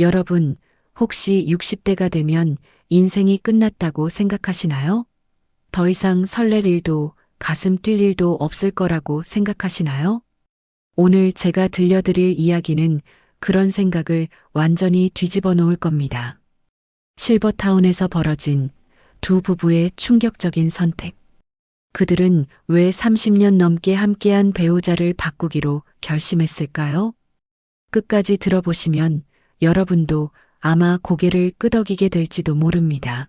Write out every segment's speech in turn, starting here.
여러분, 혹시 60대가 되면 인생이 끝났다고 생각하시나요? 더 이상 설렐 일도 가슴 뛸 일도 없을 거라고 생각하시나요? 오늘 제가 들려드릴 이야기는 그런 생각을 완전히 뒤집어 놓을 겁니다. 실버타운에서 벌어진 두 부부의 충격적인 선택. 그들은 왜 30년 넘게 함께한 배우자를 바꾸기로 결심했을까요? 끝까지 들어보시면 여러분도 아마 고개를 끄덕이게 될지도 모릅니다.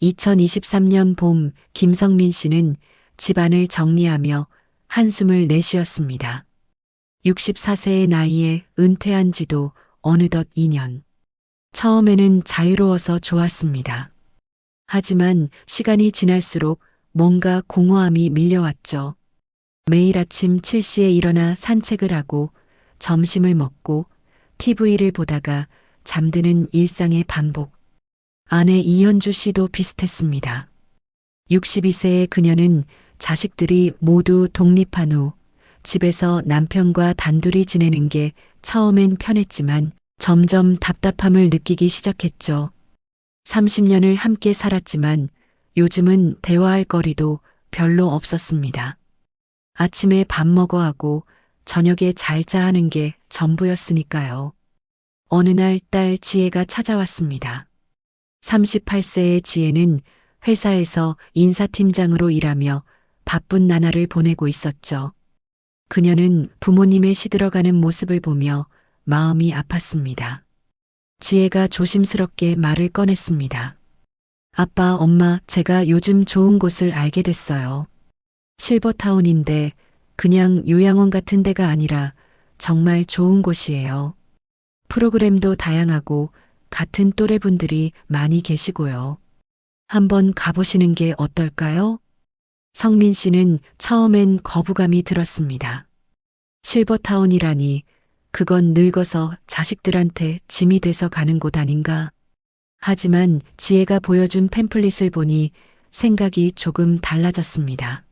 2023년 봄 김성민 씨는 집안을 정리하며 한숨을 내쉬었습니다. 64세의 나이에 은퇴한 지도 어느덧 2년. 처음에는 자유로워서 좋았습니다. 하지만 시간이 지날수록 뭔가 공허함이 밀려왔죠. 매일 아침 7시에 일어나 산책을 하고 점심을 먹고 TV를 보다가 잠드는 일상의 반복. 아내 이현주 씨도 비슷했습니다. 62세의 그녀는 자식들이 모두 독립한 후 집에서 남편과 단둘이 지내는 게 처음엔 편했지만 점점 답답함을 느끼기 시작했죠. 30년을 함께 살았지만 요즘은 대화할 거리도 별로 없었습니다. 아침에 밥 먹어 하고 저녁에 잘 자 하는 게 전부였으니까요. 어느 날 딸 지혜가 찾아왔습니다. 38세의 지혜는 회사에서 인사팀장으로 일하며 바쁜 나날을 보내고 있었죠. 그녀는 부모님의 시들어가는 모습을 보며 마음이 아팠습니다. 지혜가 조심스럽게 말을 꺼냈습니다. 아빠, 엄마, 제가 요즘 좋은 곳을 알게 됐어요. 실버타운인데 그냥 요양원 같은 데가 아니라 정말 좋은 곳이에요. 프로그램도 다양하고 같은 또래분들이 많이 계시고요. 한번 가보시는 게 어떨까요? 성민 씨는 처음엔 거부감이 들었습니다. 실버타운이라니 그건 늙어서 자식들한테 짐이 돼서 가는 곳 아닌가? 하지만 지혜가 보여준 팸플릿을 보니 생각이 조금 달라졌습니다.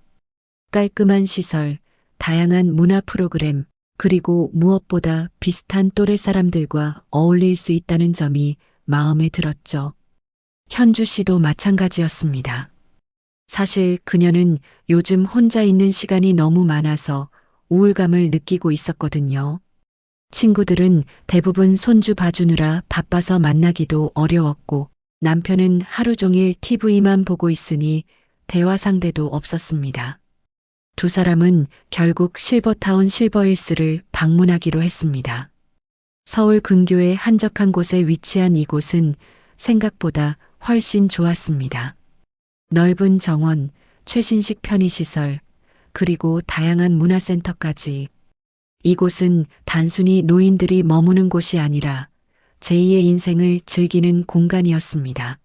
깔끔한 시설, 다양한 문화 프로그램, 그리고 무엇보다 비슷한 또래 사람들과 어울릴 수 있다는 점이 마음에 들었죠. 현주 씨도 마찬가지였습니다. 사실 그녀는 요즘 혼자 있는 시간이 너무 많아서 우울감을 느끼고 있었거든요. 친구들은 대부분 손주 봐주느라 바빠서 만나기도 어려웠고 남편은 하루 종일 TV만 보고 있으니 대화 상대도 없었습니다. 두 사람은 결국 실버타운 실버힐스를 방문하기로 했습니다. 서울 근교의 한적한 곳에 위치한 이곳은 생각보다 훨씬 좋았습니다. 넓은 정원, 최신식 편의시설, 그리고 다양한 문화센터까지. 이곳은 단순히 노인들이 머무는 곳이 아니라 제2의 인생을 즐기는 공간이었습니다.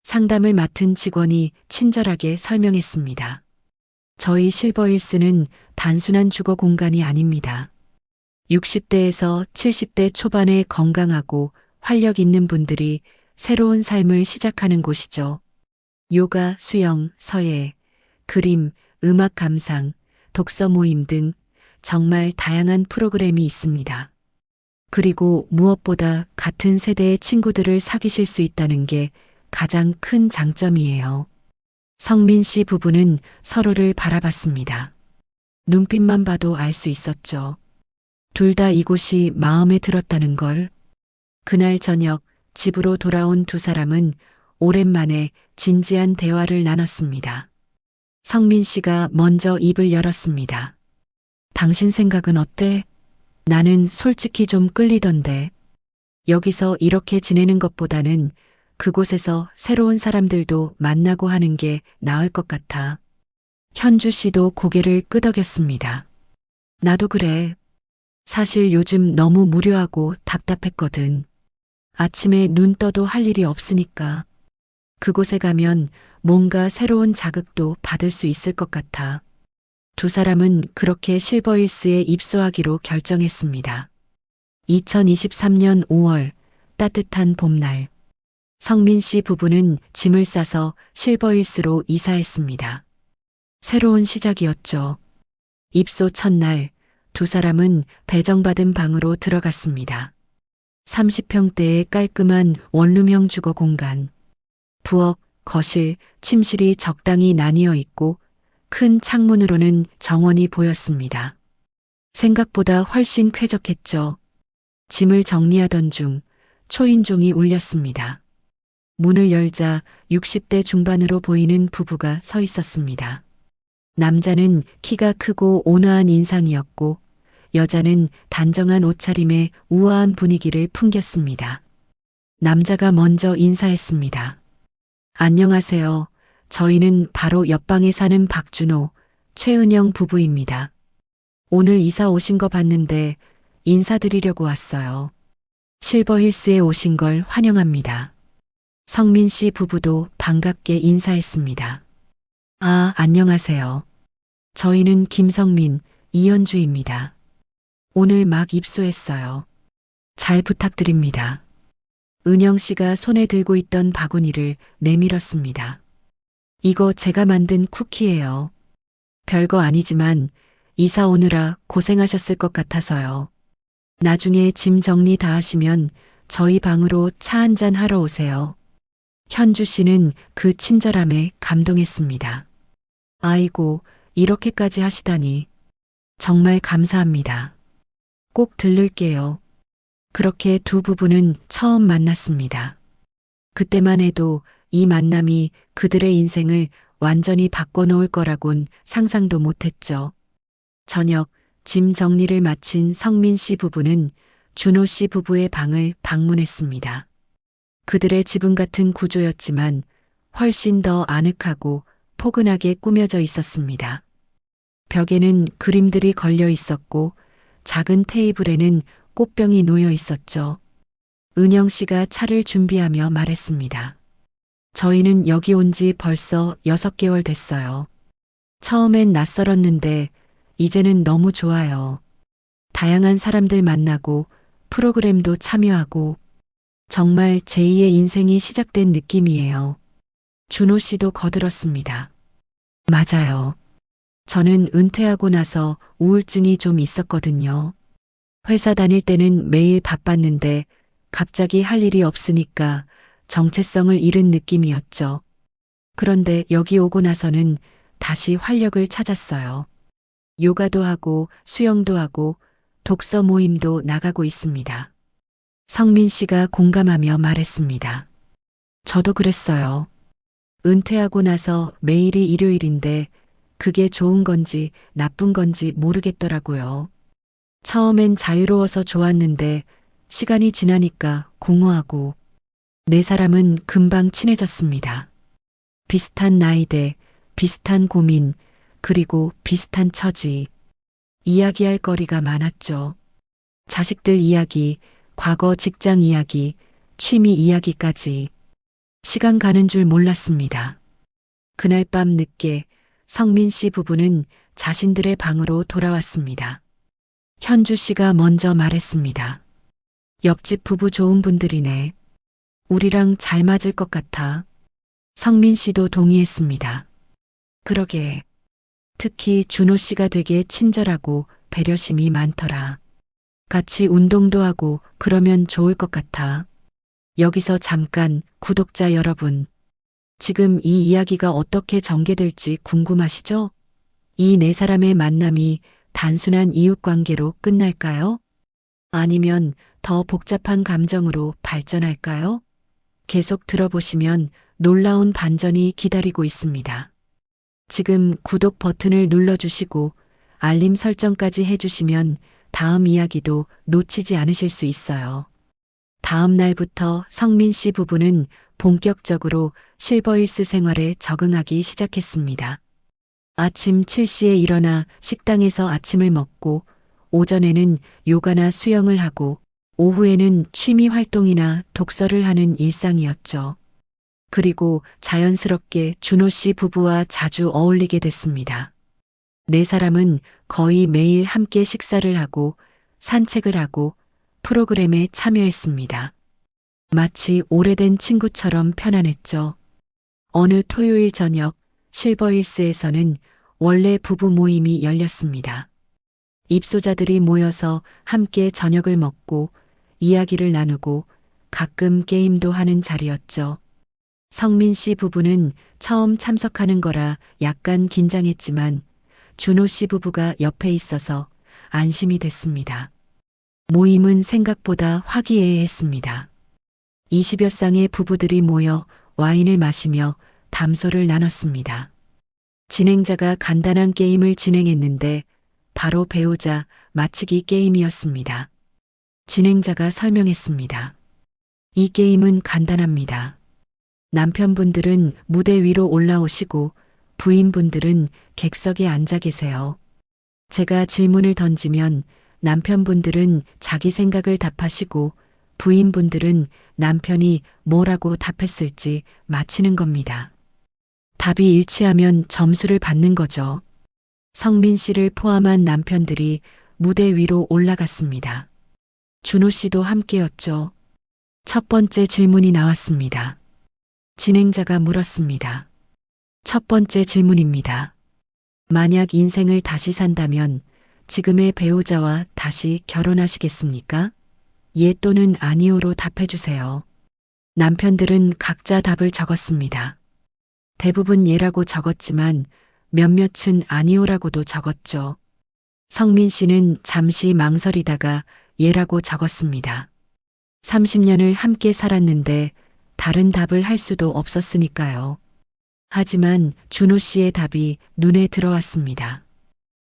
상담을 맡은 직원이 친절하게 설명했습니다. 저희 실버힐스는 단순한 주거 공간이 아닙니다. 60대에서 70대 초반의 건강하고 활력 있는 분들이 새로운 삶을 시작하는 곳이죠. 요가, 수영, 서예, 그림, 음악 감상, 독서 모임 등 정말 다양한 프로그램이 있습니다. 그리고 무엇보다 같은 세대의 친구들을 사귀실 수 있다는 게 가장 큰 장점이에요. 성민 씨 부부는 서로를 바라봤습니다. 눈빛만 봐도 알 수 있었죠. 둘 다 이곳이 마음에 들었다는 걸. 그날 저녁 집으로 돌아온 두 사람은 오랜만에 진지한 대화를 나눴습니다. 성민 씨가 먼저 입을 열었습니다. 당신 생각은 어때? 나는 솔직히 좀 끌리던데. 여기서 이렇게 지내는 것보다는 그곳에서 새로운 사람들도 만나고 하는 게 나을 것 같아. 현주 씨도 고개를 끄덕였습니다. 나도 그래. 사실 요즘 너무 무료하고 답답했거든. 아침에 눈 떠도 할 일이 없으니까. 그곳에 가면 뭔가 새로운 자극도 받을 수 있을 것 같아. 두 사람은 그렇게 실버힐스에 입소하기로 결정했습니다. 2023년 5월 따뜻한 봄날. 성민 씨 부부는 짐을 싸서 실버힐스로 이사했습니다. 새로운 시작이었죠. 입소 첫날 두 사람은 배정받은 방으로 들어갔습니다. 30평대의 깔끔한 원룸형 주거 공간. 부엌, 거실, 침실이 적당히 나뉘어 있고 큰 창문으로는 정원이 보였습니다. 생각보다 훨씬 쾌적했죠. 짐을 정리하던 중 초인종이 울렸습니다. 문을 열자 60대 중반으로 보이는 부부가 서 있었습니다. 남자는 키가 크고 온화한 인상이었고 여자는 단정한 옷차림에 우아한 분위기를 풍겼습니다. 남자가 먼저 인사했습니다. 안녕하세요. 저희는 바로 옆방에 사는 박준호, 최은영 부부입니다. 오늘 이사 오신 거 봤는데 인사드리려고 왔어요. 실버힐스에 오신 걸 환영합니다. 성민 씨 부부도 반갑게 인사했습니다. 아, 안녕하세요. 저희는 김성민, 이현주입니다. 오늘 막 입소했어요. 잘 부탁드립니다. 은영 씨가 손에 들고 있던 바구니를 내밀었습니다. 이거 제가 만든 쿠키예요. 별거 아니지만 이사 오느라 고생하셨을 것 같아서요. 나중에 짐 정리 다 하시면 저희 방으로 차 한잔 하러 오세요. 현주 씨는 그 친절함에 감동했습니다. 아이고, 이렇게까지 하시다니. 정말 감사합니다. 꼭 들를게요. 그렇게 두 부부는 처음 만났습니다. 그때만 해도 이 만남이 그들의 인생을 완전히 바꿔놓을 거라곤 상상도 못했죠. 저녁 짐 정리를 마친 성민 씨 부부는 준호 씨 부부의 방을 방문했습니다. 그들의 집은 같은 구조였지만 훨씬 더 아늑하고 포근하게 꾸며져 있었습니다. 벽에는 그림들이 걸려 있었고 작은 테이블에는 꽃병이 놓여 있었죠. 은영 씨가 차를 준비하며 말했습니다. 저희는 여기 온 지 벌써 6개월 됐어요. 처음엔 낯설었는데 이제는 너무 좋아요. 다양한 사람들 만나고 프로그램도 참여하고 정말 제2의 인생이 시작된 느낌이에요. 준호 씨도 거들었습니다. 맞아요. 저는 은퇴하고 나서 우울증이 좀 있었거든요. 회사 다닐 때는 매일 바빴는데 갑자기 할 일이 없으니까 정체성을 잃은 느낌이었죠. 그런데 여기 오고 나서는 다시 활력을 찾았어요. 요가도 하고 수영도 하고 독서 모임도 나가고 있습니다. 성민 씨가 공감하며 말했습니다. 저도 그랬어요. 은퇴하고 나서 매일이 일요일인데 그게 좋은 건지 나쁜 건지 모르겠더라고요. 처음엔 자유로워서 좋았는데 시간이 지나니까 공허하고 네 사람은 금방 친해졌습니다. 비슷한 나이대, 비슷한 고민, 그리고 비슷한 처지. 이야기할 거리가 많았죠. 자식들 이야기, 과거 직장 이야기, 취미 이야기까지. 시간 가는 줄 몰랐습니다. 그날 밤 늦게 성민 씨 부부는 자신들의 방으로 돌아왔습니다. 현주 씨가 먼저 말했습니다. 옆집 부부 좋은 분들이네. 우리랑 잘 맞을 것 같아. 성민 씨도 동의했습니다. 그러게. 특히 준호 씨가 되게 친절하고 배려심이 많더라. 같이 운동도 하고 그러면 좋을 것 같아. 여기서 잠깐 구독자 여러분. 지금 이 이야기가 어떻게 전개될지 궁금하시죠? 이 네 사람의 만남이 단순한 이웃 관계로 끝날까요? 아니면 더 복잡한 감정으로 발전할까요? 계속 들어보시면 놀라운 반전이 기다리고 있습니다. 지금 구독 버튼을 눌러주시고 알림 설정까지 해주시면 다음 이야기도 놓치지 않으실 수 있어요. 다음 날부터 성민 씨 부부는 본격적으로 실버힐스 생활에 적응하기 시작했습니다. 아침 7시에 일어나 식당에서 아침을 먹고 오전에는 요가나 수영을 하고 오후에는 취미 활동이나 독서를 하는 일상이었죠. 그리고 자연스럽게 준호 씨 부부와 자주 어울리게 됐습니다. 네 사람은 거의 매일 함께 식사를 하고 산책을 하고 프로그램에 참여했습니다. 마치 오래된 친구처럼 편안했죠. 어느 토요일 저녁 실버힐스에서는 원래 부부 모임이 열렸습니다. 입소자들이 모여서 함께 저녁을 먹고 이야기를 나누고 가끔 게임도 하는 자리였죠. 성민 씨 부부는 처음 참석하는 거라 약간 긴장했지만 준호 씨 부부가 옆에 있어서 안심이 됐습니다. 모임은 생각보다 화기애애했습니다. 20여 쌍의 부부들이 모여 와인을 마시며 담소를 나눴습니다. 진행자가 간단한 게임을 진행했는데 바로 배우자 맞히기 게임이었습니다. 진행자가 설명했습니다. 이 게임은 간단합니다. 남편분들은 무대 위로 올라오시고 부인분들은 객석에 앉아 계세요. 제가 질문을 던지면 남편분들은 자기 생각을 답하시고 부인분들은 남편이 뭐라고 답했을지 맞히는 겁니다. 답이 일치하면 점수를 받는 거죠. 성민 씨를 포함한 남편들이 무대 위로 올라갔습니다. 준호 씨도 함께였죠. 첫 번째 질문이 나왔습니다. 진행자가 물었습니다. 첫 번째 질문입니다. 만약 인생을 다시 산다면 지금의 배우자와 다시 결혼하시겠습니까? 예 또는 아니오로 답해주세요. 남편들은 각자 답을 적었습니다. 대부분 예라고 적었지만 몇몇은 아니오라고도 적었죠. 성민 씨는 잠시 망설이다가 예라고 적었습니다. 30년을 함께 살았는데 다른 답을 할 수도 없었으니까요. 하지만 준호 씨의 답이 눈에 들어왔습니다.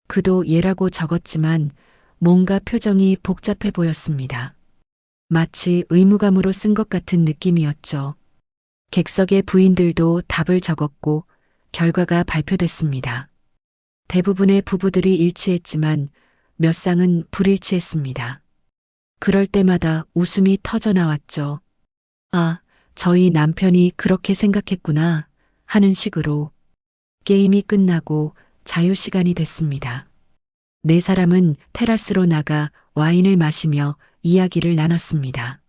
그도 예라고 적었지만 뭔가 표정이 복잡해 보였습니다. 마치 의무감으로 쓴 것 같은 느낌이었죠. 객석의 부인들도 답을 적었고 결과가 발표됐습니다. 대부분의 부부들이 일치했지만 몇 쌍은 불일치했습니다. 그럴 때마다 웃음이 터져 나왔죠. 아, 저희 남편이 그렇게 생각했구나 하는 식으로. 게임이 끝나고 자유시간이 됐습니다. 네 사람은 테라스로 나가 와인을 마시며 이야기를 나눴습니다.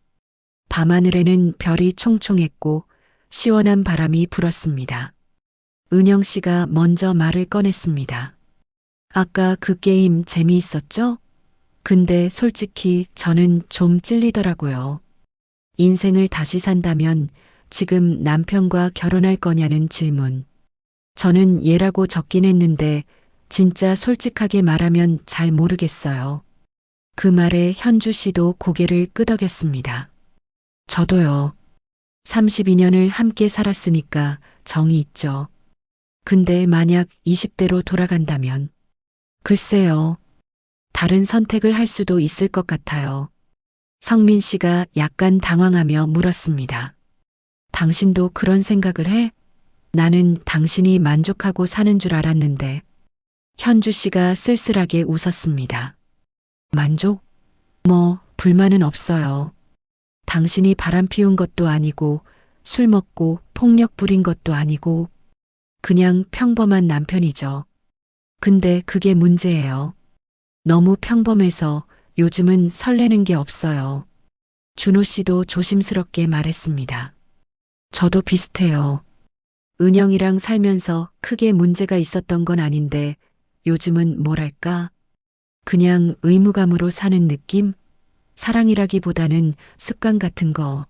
밤하늘에는 별이 총총했고 시원한 바람이 불었습니다. 은영 씨가 먼저 말을 꺼냈습니다. 아까 그 게임 재미있었죠? 근데 솔직히 저는 좀 찔리더라고요. 인생을 다시 산다면 지금 남편과 결혼할 거냐는 질문. 저는 예라고 적긴 했는데 진짜 솔직하게 말하면 잘 모르겠어요. 그 말에 현주 씨도 고개를 끄덕였습니다. 저도요. 32년을 함께 살았으니까 정이 있죠. 근데 만약 20대로 돌아간다면 글쎄요. 다른 선택을 할 수도 있을 것 같아요. 성민 씨가 약간 당황하며 물었습니다. 당신도 그런 생각을 해? 나는 당신이 만족하고 사는 줄 알았는데. 현주 씨가 쓸쓸하게 웃었습니다. 만족? 뭐, 불만은 없어요. 당신이 바람 피운 것도 아니고, 술 먹고 폭력 부린 것도 아니고, 그냥 평범한 남편이죠. 근데 그게 문제예요. 너무 평범해서 요즘은 설레는 게 없어요. 준호 씨도 조심스럽게 말했습니다. 저도 비슷해요. 은영이랑 살면서 크게 문제가 있었던 건 아닌데 요즘은 뭐랄까? 그냥 의무감으로 사는 느낌? 사랑이라기보다는 습관 같은 거.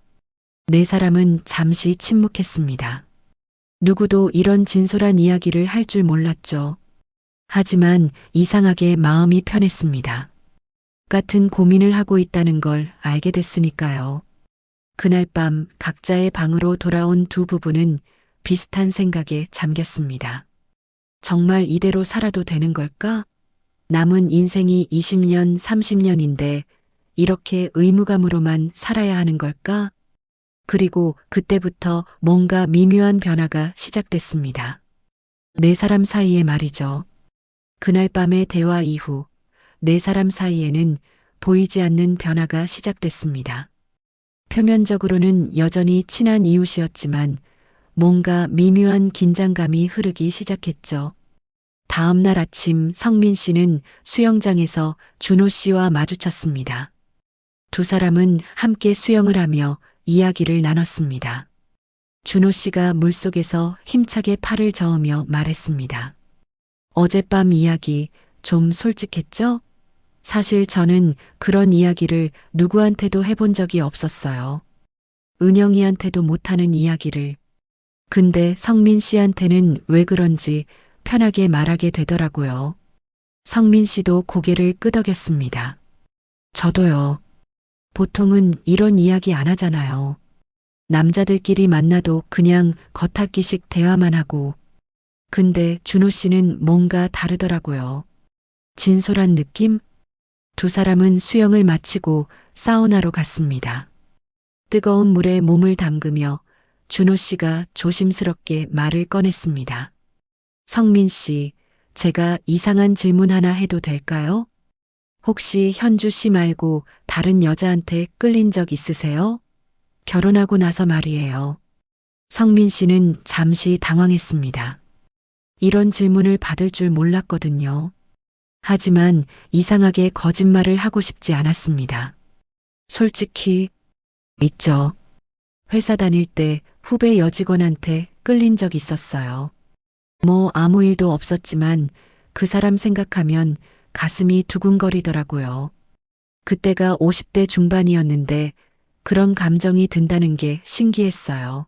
네 사람은 잠시 침묵했습니다. 누구도 이런 진솔한 이야기를 할 줄 몰랐죠. 하지만 이상하게 마음이 편했습니다. 같은 고민을 하고 있다는 걸 알게 됐으니까요. 그날 밤 각자의 방으로 돌아온 두 부부는 비슷한 생각에 잠겼습니다. 정말 이대로 살아도 되는 걸까? 남은 인생이 20년, 30년인데 이렇게 의무감으로만 살아야 하는 걸까? 그리고 그때부터 뭔가 미묘한 변화가 시작됐습니다. 네 사람 사이에 말이죠. 그날 밤의 대화 이후 네 사람 사이에는 보이지 않는 변화가 시작됐습니다. 표면적으로는 여전히 친한 이웃이었지만 뭔가 미묘한 긴장감이 흐르기 시작했죠. 다음 날 아침 성민 씨는 수영장에서 준호 씨와 마주쳤습니다. 두 사람은 함께 수영을 하며 이야기를 나눴습니다. 준호 씨가 물속에서 힘차게 팔을 저으며 말했습니다. 어젯밤 이야기 좀 솔직했죠? 사실 저는 그런 이야기를 누구한테도 해본 적이 없었어요. 은영이한테도 못하는 이야기를. 근데 성민 씨한테는 왜 그런지 편하게 말하게 되더라고요. 성민 씨도 고개를 끄덕였습니다. 저도요. 보통은 이런 이야기 안 하잖아요. 남자들끼리 만나도 그냥 겉핥기식 대화만 하고. 근데 준호 씨는 뭔가 다르더라고요. 진솔한 느낌? 두 사람은 수영을 마치고 사우나로 갔습니다. 뜨거운 물에 몸을 담그며 준호 씨가 조심스럽게 말을 꺼냈습니다. 성민 씨, 제가 이상한 질문 하나 해도 될까요? 혹시 현주 씨 말고 다른 여자한테 끌린 적 있으세요? 결혼하고 나서 말이에요. 성민 씨는 잠시 당황했습니다. 이런 질문을 받을 줄 몰랐거든요. 하지만 이상하게 거짓말을 하고 싶지 않았습니다. 솔직히, 있죠. 회사 다닐 때 후배 여직원한테 끌린 적 있었어요. 뭐 아무 일도 없었지만 그 사람 생각하면 가슴이 두근거리더라고요. 그때가 50대 중반이었는데 그런 감정이 든다는 게 신기했어요.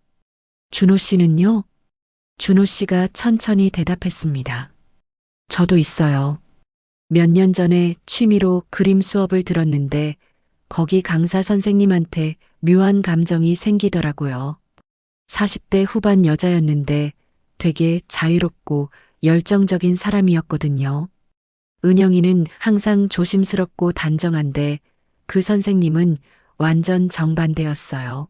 준호 씨는요? 준호 씨가 천천히 대답했습니다. 저도 있어요. 몇 년 전에 취미로 그림 수업을 들었는데 거기 강사 선생님한테 묘한 감정이 생기더라고요. 40대 후반 여자였는데 되게 자유롭고 열정적인 사람이었거든요. 은영이는 항상 조심스럽고 단정한데 그 선생님은 완전 정반대였어요.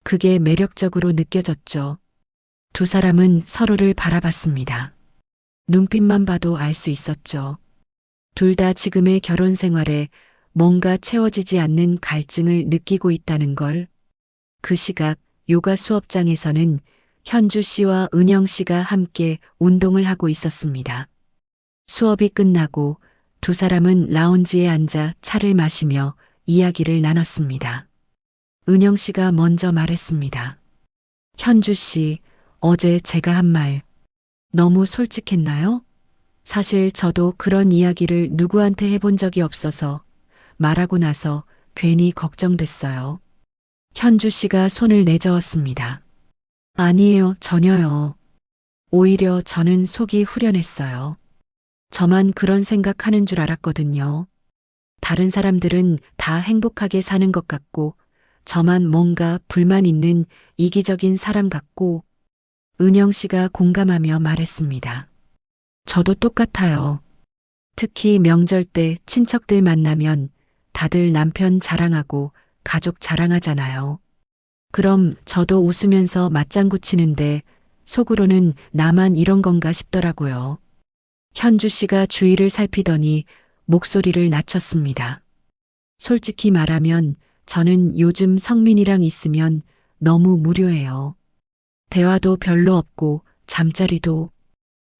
그게 매력적으로 느껴졌죠. 두 사람은 서로를 바라봤습니다. 눈빛만 봐도 알 수 있었죠. 둘 다 지금의 결혼 생활에 뭔가 채워지지 않는 갈증을 느끼고 있다는 걸. 그 시각 요가 수업장에서는 현주 씨와 은영 씨가 함께 운동을 하고 있었습니다. 수업이 끝나고 두 사람은 라운지에 앉아 차를 마시며 이야기를 나눴습니다. 은영 씨가 먼저 말했습니다. 현주 씨, 어제 제가 한 말 너무 솔직했나요? 사실 저도 그런 이야기를 누구한테 해본 적이 없어서 말하고 나서 괜히 걱정됐어요. 현주 씨가 손을 내저었습니다. 아니에요, 전혀요. 오히려 저는 속이 후련했어요. 저만 그런 생각하는 줄 알았거든요. 다른 사람들은 다 행복하게 사는 것 같고 저만 뭔가 불만 있는 이기적인 사람 같고. 은영 씨가 공감하며 말했습니다. 저도 똑같아요. 특히 명절 때 친척들 만나면 다들 남편 자랑하고 가족 자랑하잖아요. 그럼 저도 웃으면서 맞장구 치는데 속으로는 나만 이런 건가 싶더라고요. 현주 씨가 주위를 살피더니 목소리를 낮췄습니다. 솔직히 말하면 저는 요즘 성민이랑 있으면 너무 무료해요. 대화도 별로 없고 잠자리도.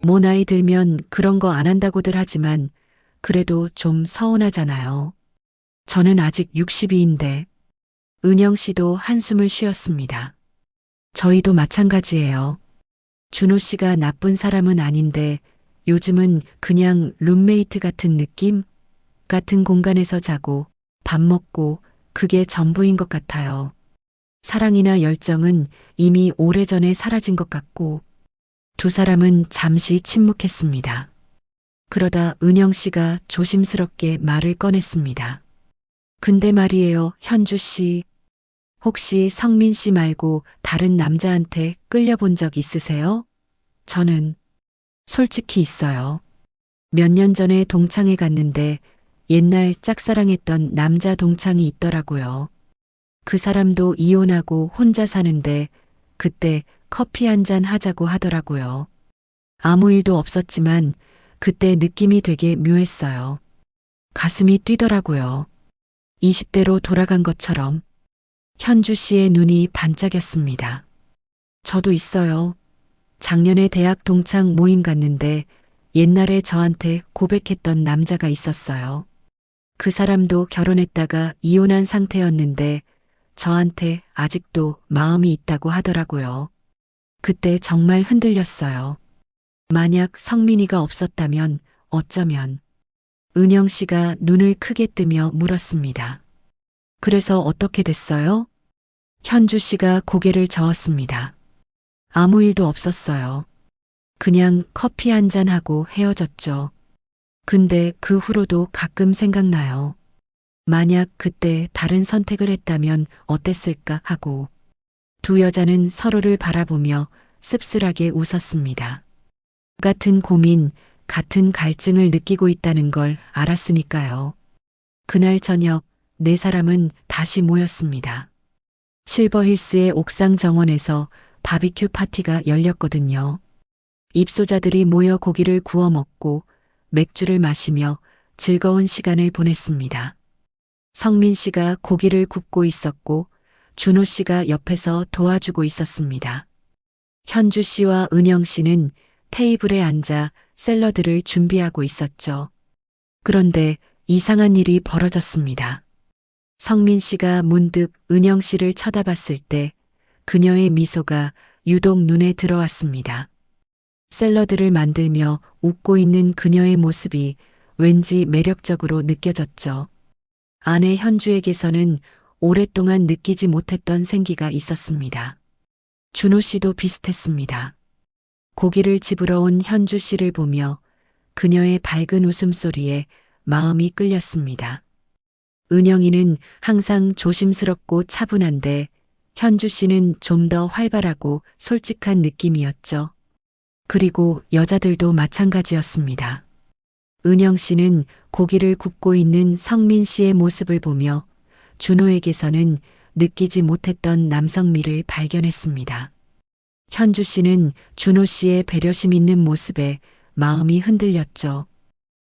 뭐 나이 들면 그런 거 안 한다고들 하지만 그래도 좀 서운하잖아요. 저는 아직 62인데. 은영 씨도 한숨을 쉬었습니다. 저희도 마찬가지예요. 준호 씨가 나쁜 사람은 아닌데 요즘은 그냥 룸메이트 같은 느낌? 같은 공간에서 자고 밥 먹고 그게 전부인 것 같아요. 사랑이나 열정은 이미 오래전에 사라진 것 같고. 두 사람은 잠시 침묵했습니다. 그러다 은영 씨가 조심스럽게 말을 꺼냈습니다. 근데 말이에요, 현주 씨. 혹시 성민 씨 말고 다른 남자한테 끌려본 적 있으세요? 저는 솔직히 있어요. 몇 년 전에 동창회 갔는데 옛날 짝사랑했던 남자 동창이 있더라고요. 그 사람도 이혼하고 혼자 사는데 그때 커피 한 잔 하자고 하더라고요. 아무 일도 없었지만 그때 느낌이 되게 묘했어요. 가슴이 뛰더라고요. 20대로 돌아간 것처럼. 현주 씨의 눈이 반짝였습니다. 저도 있어요. 작년에 대학 동창 모임 갔는데 옛날에 저한테 고백했던 남자가 있었어요. 그 사람도 결혼했다가 이혼한 상태였는데 저한테 아직도 마음이 있다고 하더라고요. 그때 정말 흔들렸어요. 만약 성민이가 없었다면 어쩌면. 은영 씨가 눈을 크게 뜨며 물었습니다. 그래서 어떻게 됐어요? 현주 씨가 고개를 저었습니다. 아무 일도 없었어요. 그냥 커피 한 잔하고 헤어졌죠. 근데 그 후로도 가끔 생각나요. 만약 그때 다른 선택을 했다면 어땠을까 하고. 두 여자는 서로를 바라보며 씁쓸하게 웃었습니다. 같은 고민, 같은 갈증을 느끼고 있다는 걸 알았으니까요. 그날 저녁 네 사람은 다시 모였습니다. 실버힐스의 옥상 정원에서 바비큐 파티가 열렸거든요. 입소자들이 모여 고기를 구워 먹고 맥주를 마시며 즐거운 시간을 보냈습니다. 성민 씨가 고기를 굽고 있었고 준호 씨가 옆에서 도와주고 있었습니다. 현주 씨와 은영 씨는 테이블에 앉아 샐러드를 준비하고 있었죠. 그런데 이상한 일이 벌어졌습니다. 성민 씨가 문득 은영 씨를 쳐다봤을 때 그녀의 미소가 유독 눈에 들어왔습니다. 샐러드를 만들며 웃고 있는 그녀의 모습이 왠지 매력적으로 느껴졌죠. 아내 현주에게서는 오랫동안 느끼지 못했던 생기가 있었습니다. 준호 씨도 비슷했습니다. 고기를 집으러 온 현주 씨를 보며 그녀의 밝은 웃음소리에 마음이 끌렸습니다. 은영이는 항상 조심스럽고 차분한데 현주 씨는 좀 더 활발하고 솔직한 느낌이었죠. 그리고 여자들도 마찬가지였습니다. 은영 씨는 고기를 굽고 있는 성민 씨의 모습을 보며 준호에게서는 느끼지 못했던 남성미를 발견했습니다. 현주 씨는 준호 씨의 배려심 있는 모습에 마음이 흔들렸죠.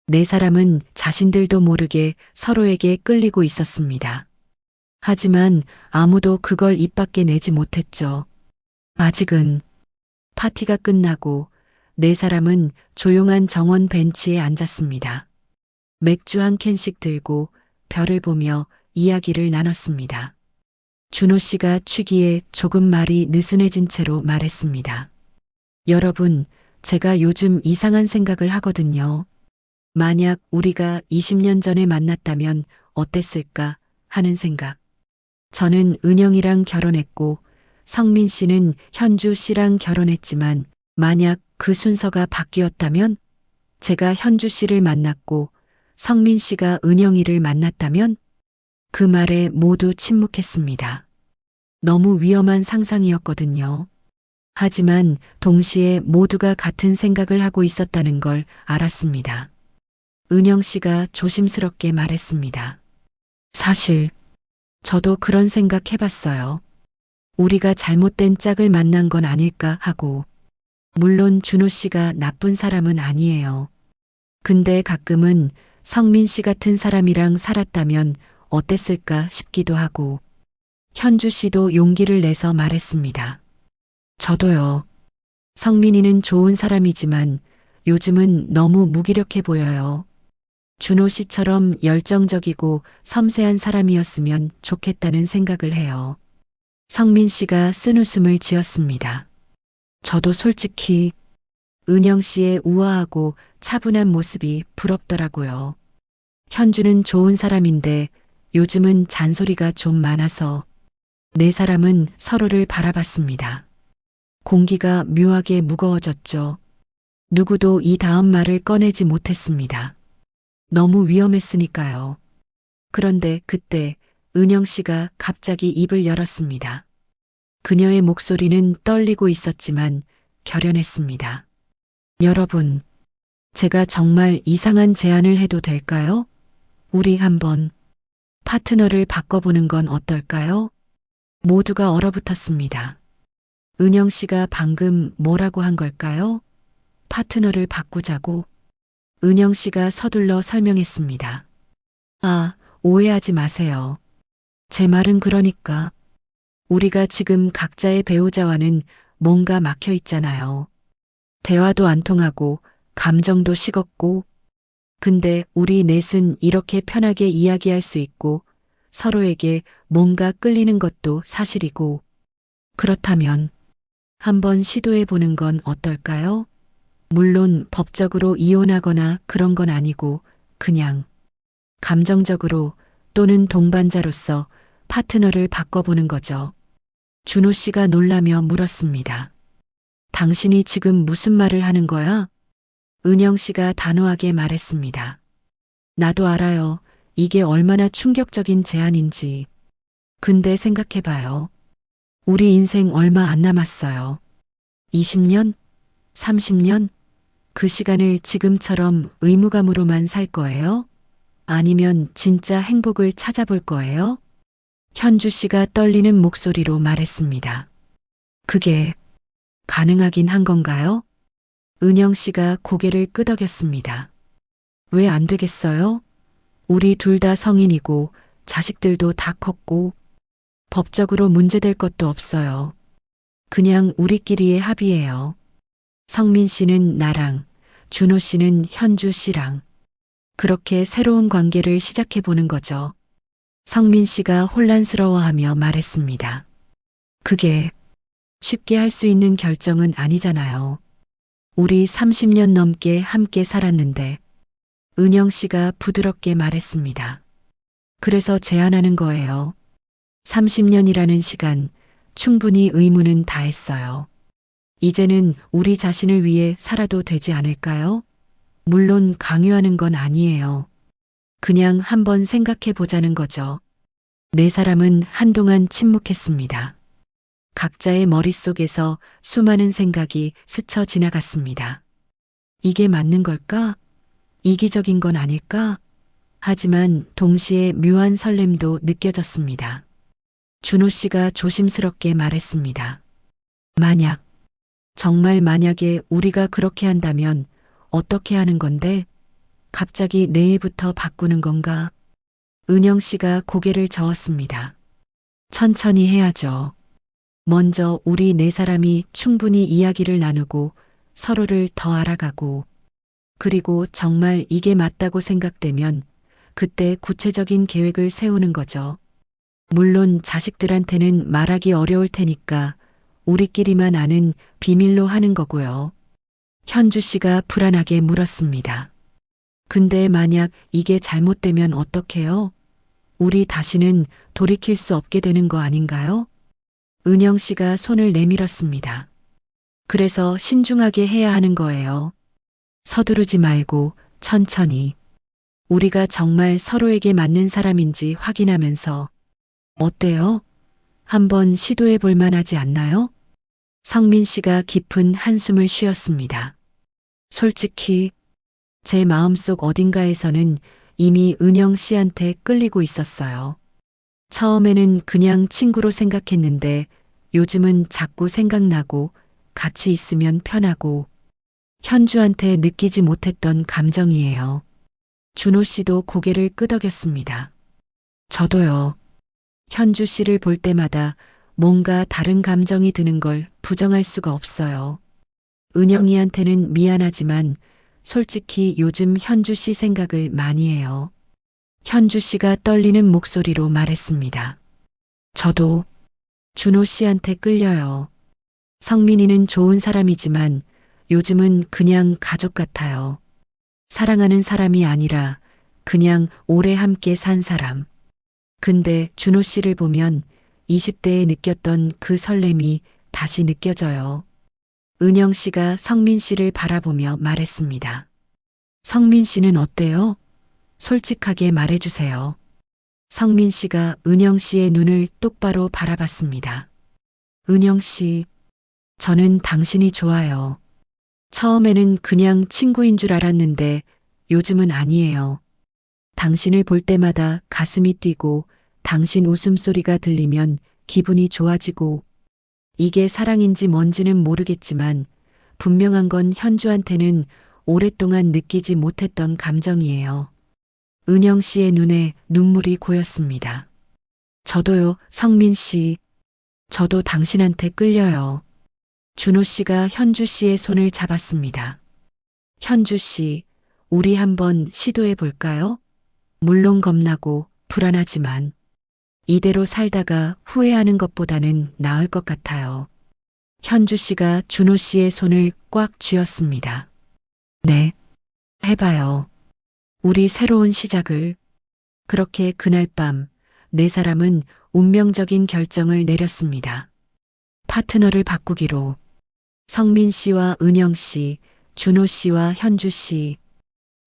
네 사람은 자신들도 모르게 서로에게 끌리고 있었습니다. 하지만 아무도 그걸 입 밖에 내지 못했죠. 아직은. 파티가 끝나고 네 사람은 조용한 정원 벤치에 앉았습니다. 맥주 한 캔씩 들고 별을 보며 이야기를 나눴습니다. 준호 씨가 취기에 조금 말이 느슨해진 채로 말했습니다. 여러분, 제가 요즘 이상한 생각을 하거든요. 만약 우리가 20년 전에 만났다면 어땠을까 하는 생각. 저는 은영이랑 결혼했고 성민 씨는 현주 씨랑 결혼했지만 만약 그 순서가 바뀌었다면 제가 현주 씨를 만났고 성민 씨가 은영이를 만났다면 그 말에 모두 침묵했습니다. 너무 위험한 상상이었거든요. 하지만 동시에 모두가 같은 생각을 하고 있었다는 걸 알았습니다. 은영 씨가 조심스럽게 말했습니다. 사실 저도 그런 생각 해봤어요. 우리가 잘못된 짝을 만난 건 아닐까 하고. 물론 준호 씨가 나쁜 사람은 아니에요. 근데 가끔은 성민 씨 같은 사람이랑 살았다면 어땠을까 싶기도 하고. 현주 씨도 용기를 내서 말했습니다. 저도요. 성민이는 좋은 사람이지만 요즘은 너무 무기력해 보여요. 준호 씨처럼 열정적이고 섬세한 사람이었으면 좋겠다는 생각을 해요. 성민 씨가 쓴웃음을 지었습니다. 저도 솔직히 은영 씨의 우아하고 차분한 모습이 부럽더라고요. 현주는 좋은 사람인데 요즘은 잔소리가 좀 많아서. 네 사람은 서로를 바라봤습니다. 공기가 묘하게 무거워졌죠. 누구도 이 다음 말을 꺼내지 못했습니다. 너무 위험했으니까요. 그런데 그때 은영 씨가 갑자기 입을 열었습니다. 그녀의 목소리는 떨리고 있었지만 결연했습니다. 여러분, 제가 정말 이상한 제안을 해도 될까요? 우리 한번 파트너를 바꿔보는 건 어떨까요? 모두가 얼어붙었습니다. 은영 씨가 방금 뭐라고 한 걸까요? 파트너를 바꾸자고. 은영 씨가 서둘러 설명했습니다. 아, 오해하지 마세요. 제 말은 그러니까 우리가 지금 각자의 배우자와는 뭔가 막혀 있잖아요. 대화도 안 통하고 감정도 식었고. 근데 우리 넷은 이렇게 편하게 이야기할 수 있고 서로에게 뭔가 끌리는 것도 사실이고. 그렇다면 한번 시도해 보는 건 어떨까요? 물론 법적으로 이혼하거나 그런 건 아니고 그냥 감정적으로 또는 동반자로서 파트너를 바꿔보는 거죠. 준호 씨가 놀라며 물었습니다. 당신이 지금 무슨 말을 하는 거야? 은영 씨가 단호하게 말했습니다. 나도 알아요. 이게 얼마나 충격적인 제안인지. 근데 생각해봐요. 우리 인생 얼마 안 남았어요. 20년? 30년? 그 시간을 지금처럼 의무감으로만 살 거예요? 아니면 진짜 행복을 찾아볼 거예요? 현주 씨가 떨리는 목소리로 말했습니다. 그게 가능하긴 한 건가요? 은영 씨가 고개를 끄덕였습니다. 왜 안 되겠어요? 우리 둘 다 성인이고 자식들도 다 컸고 법적으로 문제될 것도 없어요. 그냥 우리끼리의 합의예요. 성민 씨는 나랑, 준호 씨는 현주 씨랑 그렇게 새로운 관계를 시작해 보는 거죠. 성민 씨가 혼란스러워하며 말했습니다. 그게 쉽게 할 수 있는 결정은 아니잖아요. 우리 30년 넘게 함께 살았는데 은영 씨가 부드럽게 말했습니다. 그래서 제안하는 거예요. 30년이라는 시간 충분히 의무는 다 했어요. 이제는 우리 자신을 위해 살아도 되지 않을까요? 물론 강요하는 건 아니에요. 그냥 한번 생각해 보자는 거죠. 네 사람은 한동안 침묵했습니다. 각자의 머릿속에서 수많은 생각이 스쳐 지나갔습니다. 이게 맞는 걸까? 이기적인 건 아닐까? 하지만 동시에 묘한 설렘도 느껴졌습니다. 준호 씨가 조심스럽게 말했습니다. 만약, 정말 만약에 우리가 그렇게 한다면 어떻게 하는 건데? 갑자기 내일부터 바꾸는 건가? 은영 씨가 고개를 저었습니다. 천천히 해야죠. 먼저 우리 네 사람이 충분히 이야기를 나누고 서로를 더 알아가고 그리고 정말 이게 맞다고 생각되면 그때 구체적인 계획을 세우는 거죠. 물론 자식들한테는 말하기 어려울 테니까 우리끼리만 아는 비밀로 하는 거고요. 현주 씨가 불안하게 물었습니다. 근데 만약 이게 잘못되면 어떡해요? 우리 다시는 돌이킬 수 없게 되는 거 아닌가요? 은영 씨가 손을 내밀었습니다. 그래서 신중하게 해야 하는 거예요. 서두르지 말고 천천히. 우리가 정말 서로에게 맞는 사람인지 확인하면서 어때요? 한번 시도해 볼 만하지 않나요? 성민 씨가 깊은 한숨을 쉬었습니다. 솔직히 제 마음속 어딘가에서는 이미 은영 씨한테 끌리고 있었어요. 처음에는 그냥 친구로 생각했는데 요즘은 자꾸 생각나고 같이 있으면 편하고 현주한테 느끼지 못했던 감정이에요. 준호 씨도 고개를 끄덕였습니다. 저도요. 현주 씨를 볼 때마다 뭔가 다른 감정이 드는 걸 부정할 수가 없어요. 은영이한테는 미안하지만 솔직히 요즘 현주 씨 생각을 많이 해요. 현주 씨가 떨리는 목소리로 말했습니다. 저도 준호 씨한테 끌려요. 성민이는 좋은 사람이지만 요즘은 그냥 가족 같아요. 사랑하는 사람이 아니라 그냥 오래 함께 산 사람. 근데 준호 씨를 보면 20대에 느꼈던 그 설렘이 다시 느껴져요. 은영 씨가 성민 씨를 바라보며 말했습니다. 성민 씨는 어때요? 솔직하게 말해주세요. 성민 씨가 은영 씨의 눈을 똑바로 바라봤습니다. 은영 씨, 저는 당신이 좋아요. 처음에는 그냥 친구인 줄 알았는데 요즘은 아니에요. 당신을 볼 때마다 가슴이 뛰고 당신 웃음소리가 들리면 기분이 좋아지고 이게 사랑인지 뭔지는 모르겠지만 분명한 건 현주한테는 오랫동안 느끼지 못했던 감정이에요. 은영 씨의 눈에 눈물이 고였습니다. 저도요, 성민 씨. 저도 당신한테 끌려요. 준호 씨가 현주 씨의 손을 잡았습니다. 현주 씨, 우리 한번 시도해 볼까요? 물론 겁나고 불안하지만 이대로 살다가 후회하는 것보다는 나을 것 같아요. 현주 씨가 준호 씨의 손을 꽉 쥐었습니다. 네, 해봐요. 우리 새로운 시작을. 그렇게 그날 밤 네 사람은 운명적인 결정을 내렸습니다. 파트너를 바꾸기로. 성민 씨와 은영 씨, 준호 씨와 현주 씨.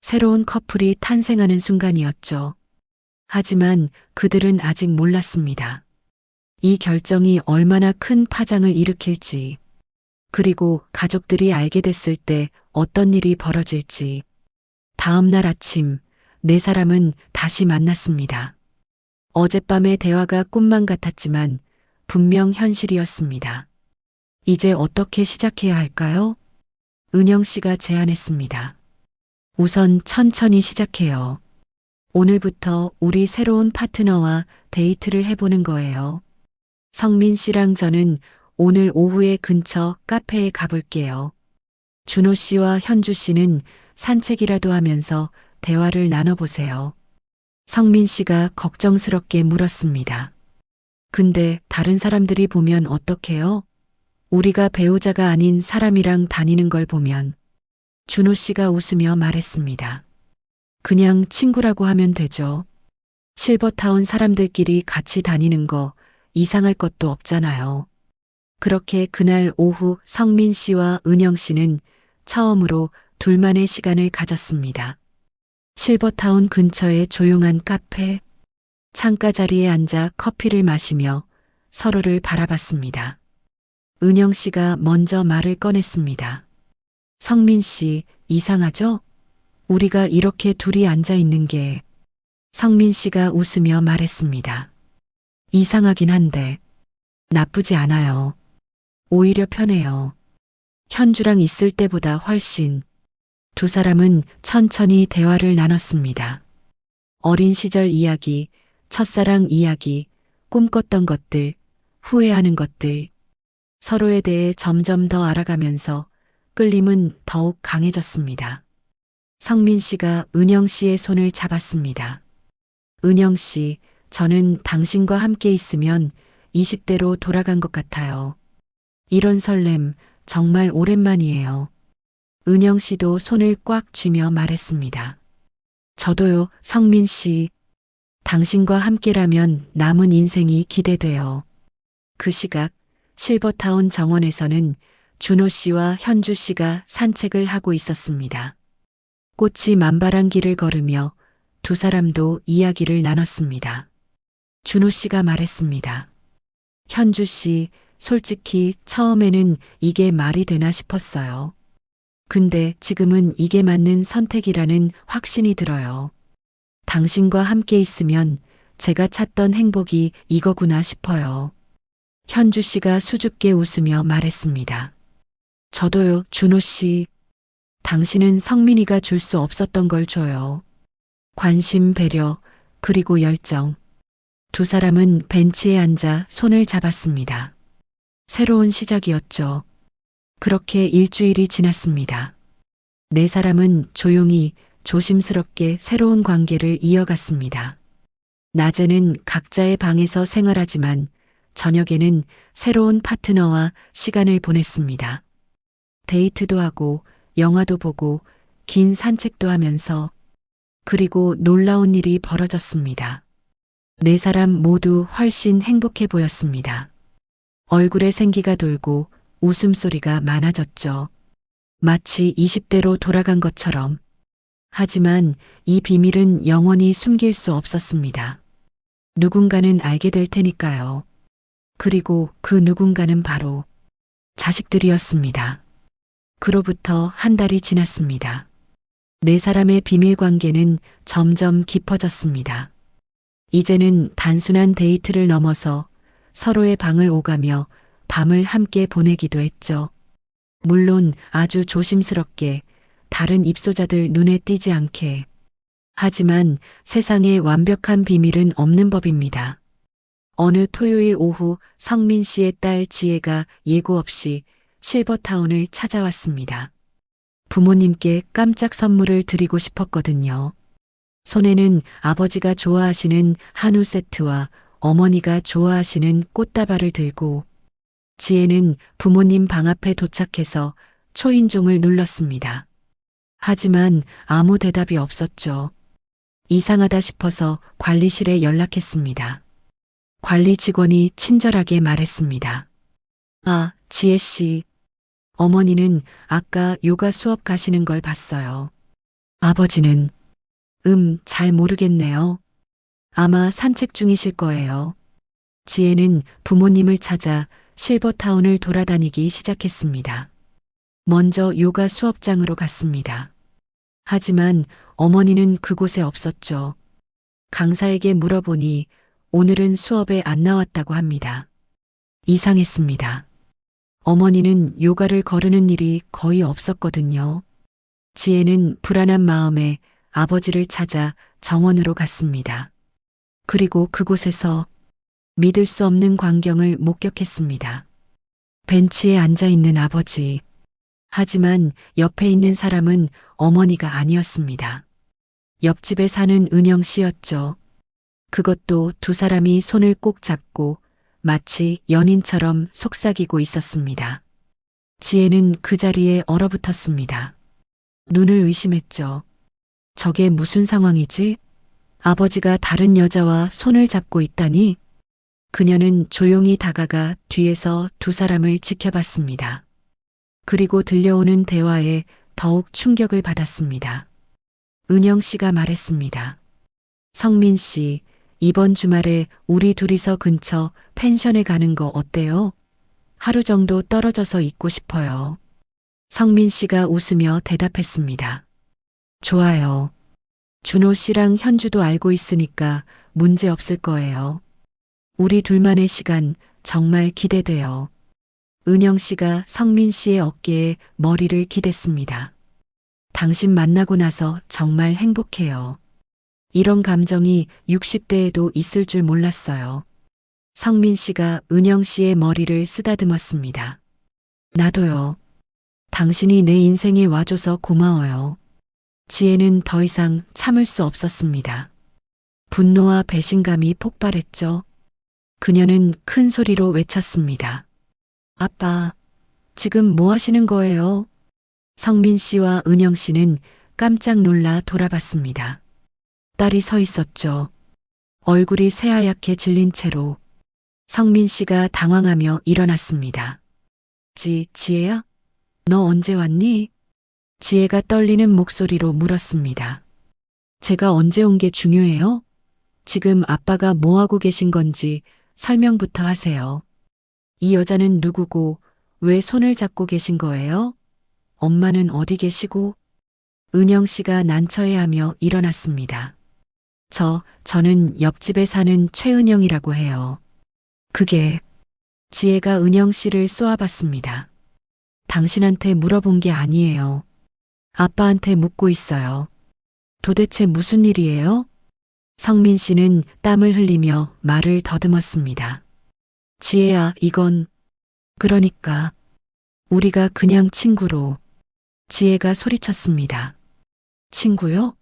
새로운 커플이 탄생하는 순간이었죠. 하지만 그들은 아직 몰랐습니다. 이 결정이 얼마나 큰 파장을 일으킬지, 그리고 가족들이 알게 됐을 때 어떤 일이 벌어질지. 다음 날 아침, 네 사람은 다시 만났습니다. 어젯밤의 대화가 꿈만 같았지만 분명 현실이었습니다. 이제 어떻게 시작해야 할까요? 은영 씨가 제안했습니다. 우선 천천히 시작해요. 오늘부터 우리 새로운 파트너와 데이트를 해보는 거예요. 성민 씨랑 저는 오늘 오후에 근처 카페에 가볼게요. 준호 씨와 현주 씨는 산책이라도 하면서 대화를 나눠보세요. 성민 씨가 걱정스럽게 물었습니다. 근데 다른 사람들이 보면 어떡해요? 우리가 배우자가 아닌 사람이랑 다니는 걸 보면. 준호 씨가 웃으며 말했습니다. 그냥 친구라고 하면 되죠. 실버타운 사람들끼리 같이 다니는 거 이상할 것도 없잖아요. 그렇게 그날 오후 성민 씨와 은영 씨는 처음으로 둘만의 시간을 가졌습니다. 실버타운 근처의 조용한 카페, 창가 자리에 앉아 커피를 마시며 서로를 바라봤습니다. 은영 씨가 먼저 말을 꺼냈습니다. 성민 씨, 이상하죠? 우리가 이렇게 둘이 앉아 있는 게. 성민 씨가 웃으며 말했습니다. 이상하긴 한데 나쁘지 않아요. 오히려 편해요. 현주랑 있을 때보다 훨씬. 두 사람은 천천히 대화를 나눴습니다. 어린 시절 이야기, 첫사랑 이야기, 꿈꿨던 것들, 후회하는 것들. 서로에 대해 점점 더 알아가면서 끌림은 더욱 강해졌습니다. 성민 씨가 은영 씨의 손을 잡았습니다. 은영 씨, 저는 당신과 함께 있으면 20대로 돌아간 것 같아요. 이런 설렘 정말 오랜만이에요. 은영 씨도 손을 꽉 쥐며 말했습니다. 저도요, 성민 씨. 당신과 함께라면 남은 인생이 기대돼요. 그 시각 실버타운 정원에서는 준호 씨와 현주 씨가 산책을 하고 있었습니다. 꽃이 만발한 길을 걸으며 두 사람도 이야기를 나눴습니다. 준호 씨가 말했습니다. 현주 씨, 솔직히 처음에는 이게 말이 되나 싶었어요. 근데 지금은 이게 맞는 선택이라는 확신이 들어요. 당신과 함께 있으면 제가 찾던 행복이 이거구나 싶어요. 현주 씨가 수줍게 웃으며 말했습니다. 저도요, 준호 씨. 당신은 성민이가 줄 수 없었던 걸 줘요. 관심, 배려, 그리고 열정. 두 사람은 벤치에 앉아 손을 잡았습니다. 새로운 시작이었죠. 그렇게 일주일이 지났습니다. 네 사람은 조용히 조심스럽게 새로운 관계를 이어갔습니다. 낮에는 각자의 방에서 생활하지만 저녁에는 새로운 파트너와 시간을 보냈습니다. 데이트도 하고 영화도 보고 긴 산책도 하면서. 그리고 놀라운 일이 벌어졌습니다. 네 사람 모두 훨씬 행복해 보였습니다. 얼굴에 생기가 돌고 웃음소리가 많아졌죠. 마치 20대로 돌아간 것처럼. 하지만 이 비밀은 영원히 숨길 수 없었습니다. 누군가는 알게 될 테니까요. 그리고 그 누군가는 바로 자식들이었습니다. 그로부터 한 달이 지났습니다. 네 사람의 비밀 관계는 점점 깊어졌습니다. 이제는 단순한 데이트를 넘어서 서로의 방을 오가며 밤을 함께 보내기도 했죠. 물론 아주 조심스럽게, 다른 입소자들 눈에 띄지 않게. 하지만 세상에 완벽한 비밀은 없는 법입니다. 어느 토요일 오후 성민 씨의 딸 지혜가 예고 없이 실버타운을 찾아왔습니다. 부모님께 깜짝 선물을 드리고 싶었거든요. 손에는 아버지가 좋아하시는 한우 세트와 어머니가 좋아하시는 꽃다발을 들고. 지혜는 부모님 방 앞에 도착해서 초인종을 눌렀습니다. 하지만 아무 대답이 없었죠. 이상하다 싶어서 관리실에 연락했습니다. 관리 직원이 친절하게 말했습니다. 아, 지혜 씨. 어머니는 아까 요가 수업 가시는 걸 봤어요. 아버지는 잘 모르겠네요. 아마 산책 중이실 거예요. 지혜는 부모님을 찾아 실버타운을 돌아다니기 시작했습니다. 먼저 요가 수업장으로 갔습니다. 하지만 어머니는 그곳에 없었죠. 강사에게 물어보니 오늘은 수업에 안 나왔다고 합니다. 이상했습니다. 어머니는 요가를 거르는 일이 거의 없었거든요. 지혜는 불안한 마음에 아버지를 찾아 정원으로 갔습니다. 그리고 그곳에서 믿을 수 없는 광경을 목격했습니다. 벤치에 앉아 있는 아버지. 하지만 옆에 있는 사람은 어머니가 아니었습니다. 옆집에 사는 은영 씨였죠. 그것도 두 사람이 손을 꼭 잡고 마치 연인처럼 속삭이고 있었습니다. 지혜는 그 자리에 얼어붙었습니다. 눈을 의심했죠. 저게 무슨 상황이지? 아버지가 다른 여자와 손을 잡고 있다니? 그녀는 조용히 다가가 뒤에서 두 사람을 지켜봤습니다. 그리고 들려오는 대화에 더욱 충격을 받았습니다. 은영 씨가 말했습니다. 성민 씨, 이번 주말에 우리 둘이서 근처 펜션에 가는 거 어때요? 하루 정도 떨어져서 있고 싶어요. 성민 씨가 웃으며 대답했습니다. 좋아요. 준호 씨랑 현주도 알고 있으니까 문제 없을 거예요. 우리 둘만의 시간 정말 기대돼요. 은영 씨가 성민 씨의 어깨에 머리를 기댔습니다. 당신 만나고 나서 정말 행복해요. 이런 감정이 60대에도 있을 줄 몰랐어요. 성민 씨가 은영 씨의 머리를 쓰다듬었습니다. 나도요. 당신이 내 인생에 와줘서 고마워요. 지혜는 더 이상 참을 수 없었습니다. 분노와 배신감이 폭발했죠. 그녀는 큰 소리로 외쳤습니다. 아빠, 지금 뭐 하시는 거예요? 성민 씨와 은영 씨는 깜짝 놀라 돌아봤습니다. 딸이 서 있었죠. 얼굴이 새하얗게 질린 채로. 성민 씨가 당황하며 일어났습니다. 지혜야? 너 언제 왔니? 지혜가 떨리는 목소리로 물었습니다. 제가 언제 온 게 중요해요? 지금 아빠가 뭐 하고 계신 건지 설명부터 하세요. 이 여자는 누구고 왜 손을 잡고 계신 거예요? 엄마는 어디 계시고? 은영 씨가 난처해하며 일어났습니다. 저는 옆집에 사는 최은영이라고 해요. 그게 지혜가 은영 씨를 쏘아봤습니다. 당신한테 물어본 게 아니에요. 아빠한테 묻고 있어요. 도대체 무슨 일이에요? 성민 씨는 땀을 흘리며 말을 더듬었습니다. 지혜야, 이건 그러니까 우리가 그냥 친구로. 지혜가 소리쳤습니다. 친구요?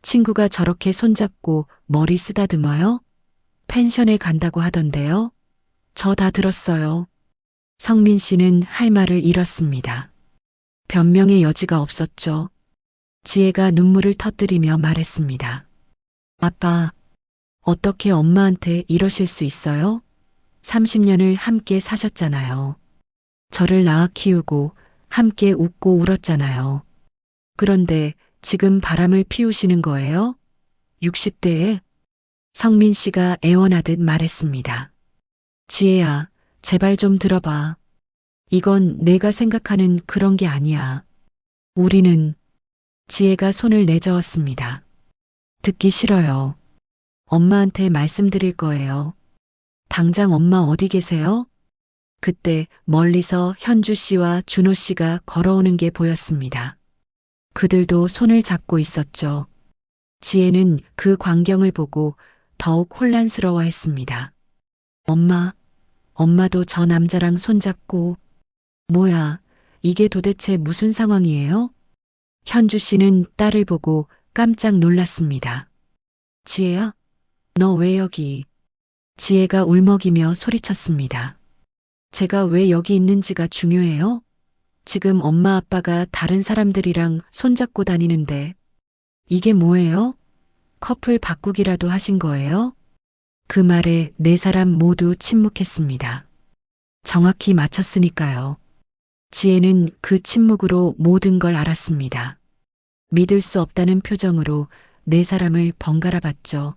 친구가 저렇게 손잡고 머리 쓰다듬어요? 펜션에 간다고 하던데요? 저 다 들었어요. 성민 씨는 할 말을 잃었습니다. 변명의 여지가 없었죠. 지혜가 눈물을 터뜨리며 말했습니다. 아빠, 어떻게 엄마한테 이러실 수 있어요? 30년을 함께 사셨잖아요. 저를 낳아 키우고 함께 웃고 울었잖아요. 그런데 지금 바람을 피우시는 거예요? 60대에? 성민 씨가 애원하듯 말했습니다. 지혜야, 제발 좀 들어봐. 이건 내가 생각하는 그런 게 아니야. 우리는. 지혜가 손을 내저었습니다. 듣기 싫어요. 엄마한테 말씀드릴 거예요. 당장 엄마 어디 계세요? 그때 멀리서 현주 씨와 준호 씨가 걸어오는 게 보였습니다. 그들도 손을 잡고 있었죠. 지혜는 그 광경을 보고 더욱 혼란스러워했습니다. 엄마도 저 남자랑 손잡고. 뭐야, 이게 도대체 무슨 상황이에요? 현주 씨는 딸을 보고 깜짝 놀랐습니다. 지혜야, 너 왜 여기? 지혜가 울먹이며 소리쳤습니다. 제가 왜 여기 있는지가 중요해요? 지금 엄마 아빠가 다른 사람들이랑 손잡고 다니는데. 이게 뭐예요? 커플 바꾸기라도 하신 거예요? 그 말에 네 사람 모두 침묵했습니다. 정확히 맞췄으니까요. 지혜는 그 침묵으로 모든 걸 알았습니다. 믿을 수 없다는 표정으로 네 사람을 번갈아 봤죠.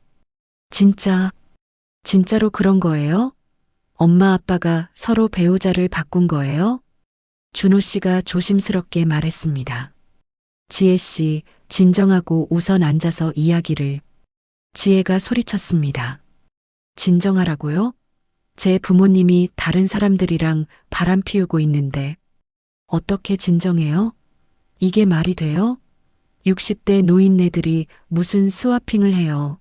진짜로 그런 거예요? 엄마 아빠가 서로 배우자를 바꾼 거예요? 준호 씨가 조심스럽게 말했습니다. 지혜 씨, 진정하고 우선 앉아서 이야기를. 지혜가 소리쳤습니다. 진정하라고요? 제 부모님이 다른 사람들이랑 바람 피우고 있는데 어떻게 진정해요? 이게 말이 돼요? 60대 노인네들이 무슨 스와핑을 해요.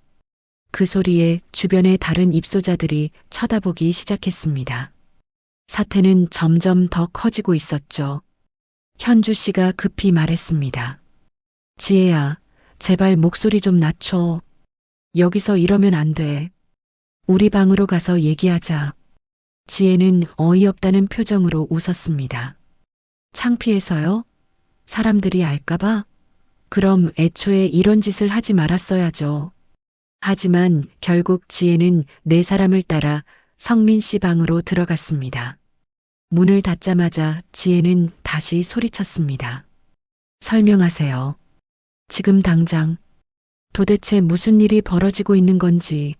그 소리에 주변의 다른 입소자들이 쳐다보기 시작했습니다. 사태는 점점 더 커지고 있었죠. 현주 씨가 급히 말했습니다. 지혜야, 제발 목소리 좀 낮춰. 여기서 이러면 안 돼. 우리 방으로 가서 얘기하자. 지혜는 어이없다는 표정으로 웃었습니다. 창피해서요? 사람들이 알까봐? 그럼 애초에 이런 짓을 하지 말았어야죠. 하지만 결국 지혜는 네 사람을 따라 성민 씨 방으로 들어갔습니다. 문을 닫자마자 지혜는 다시 소리쳤습니다. 설명하세요. 지금 당장. 도대체 무슨 일이 벌어지고 있는 건지.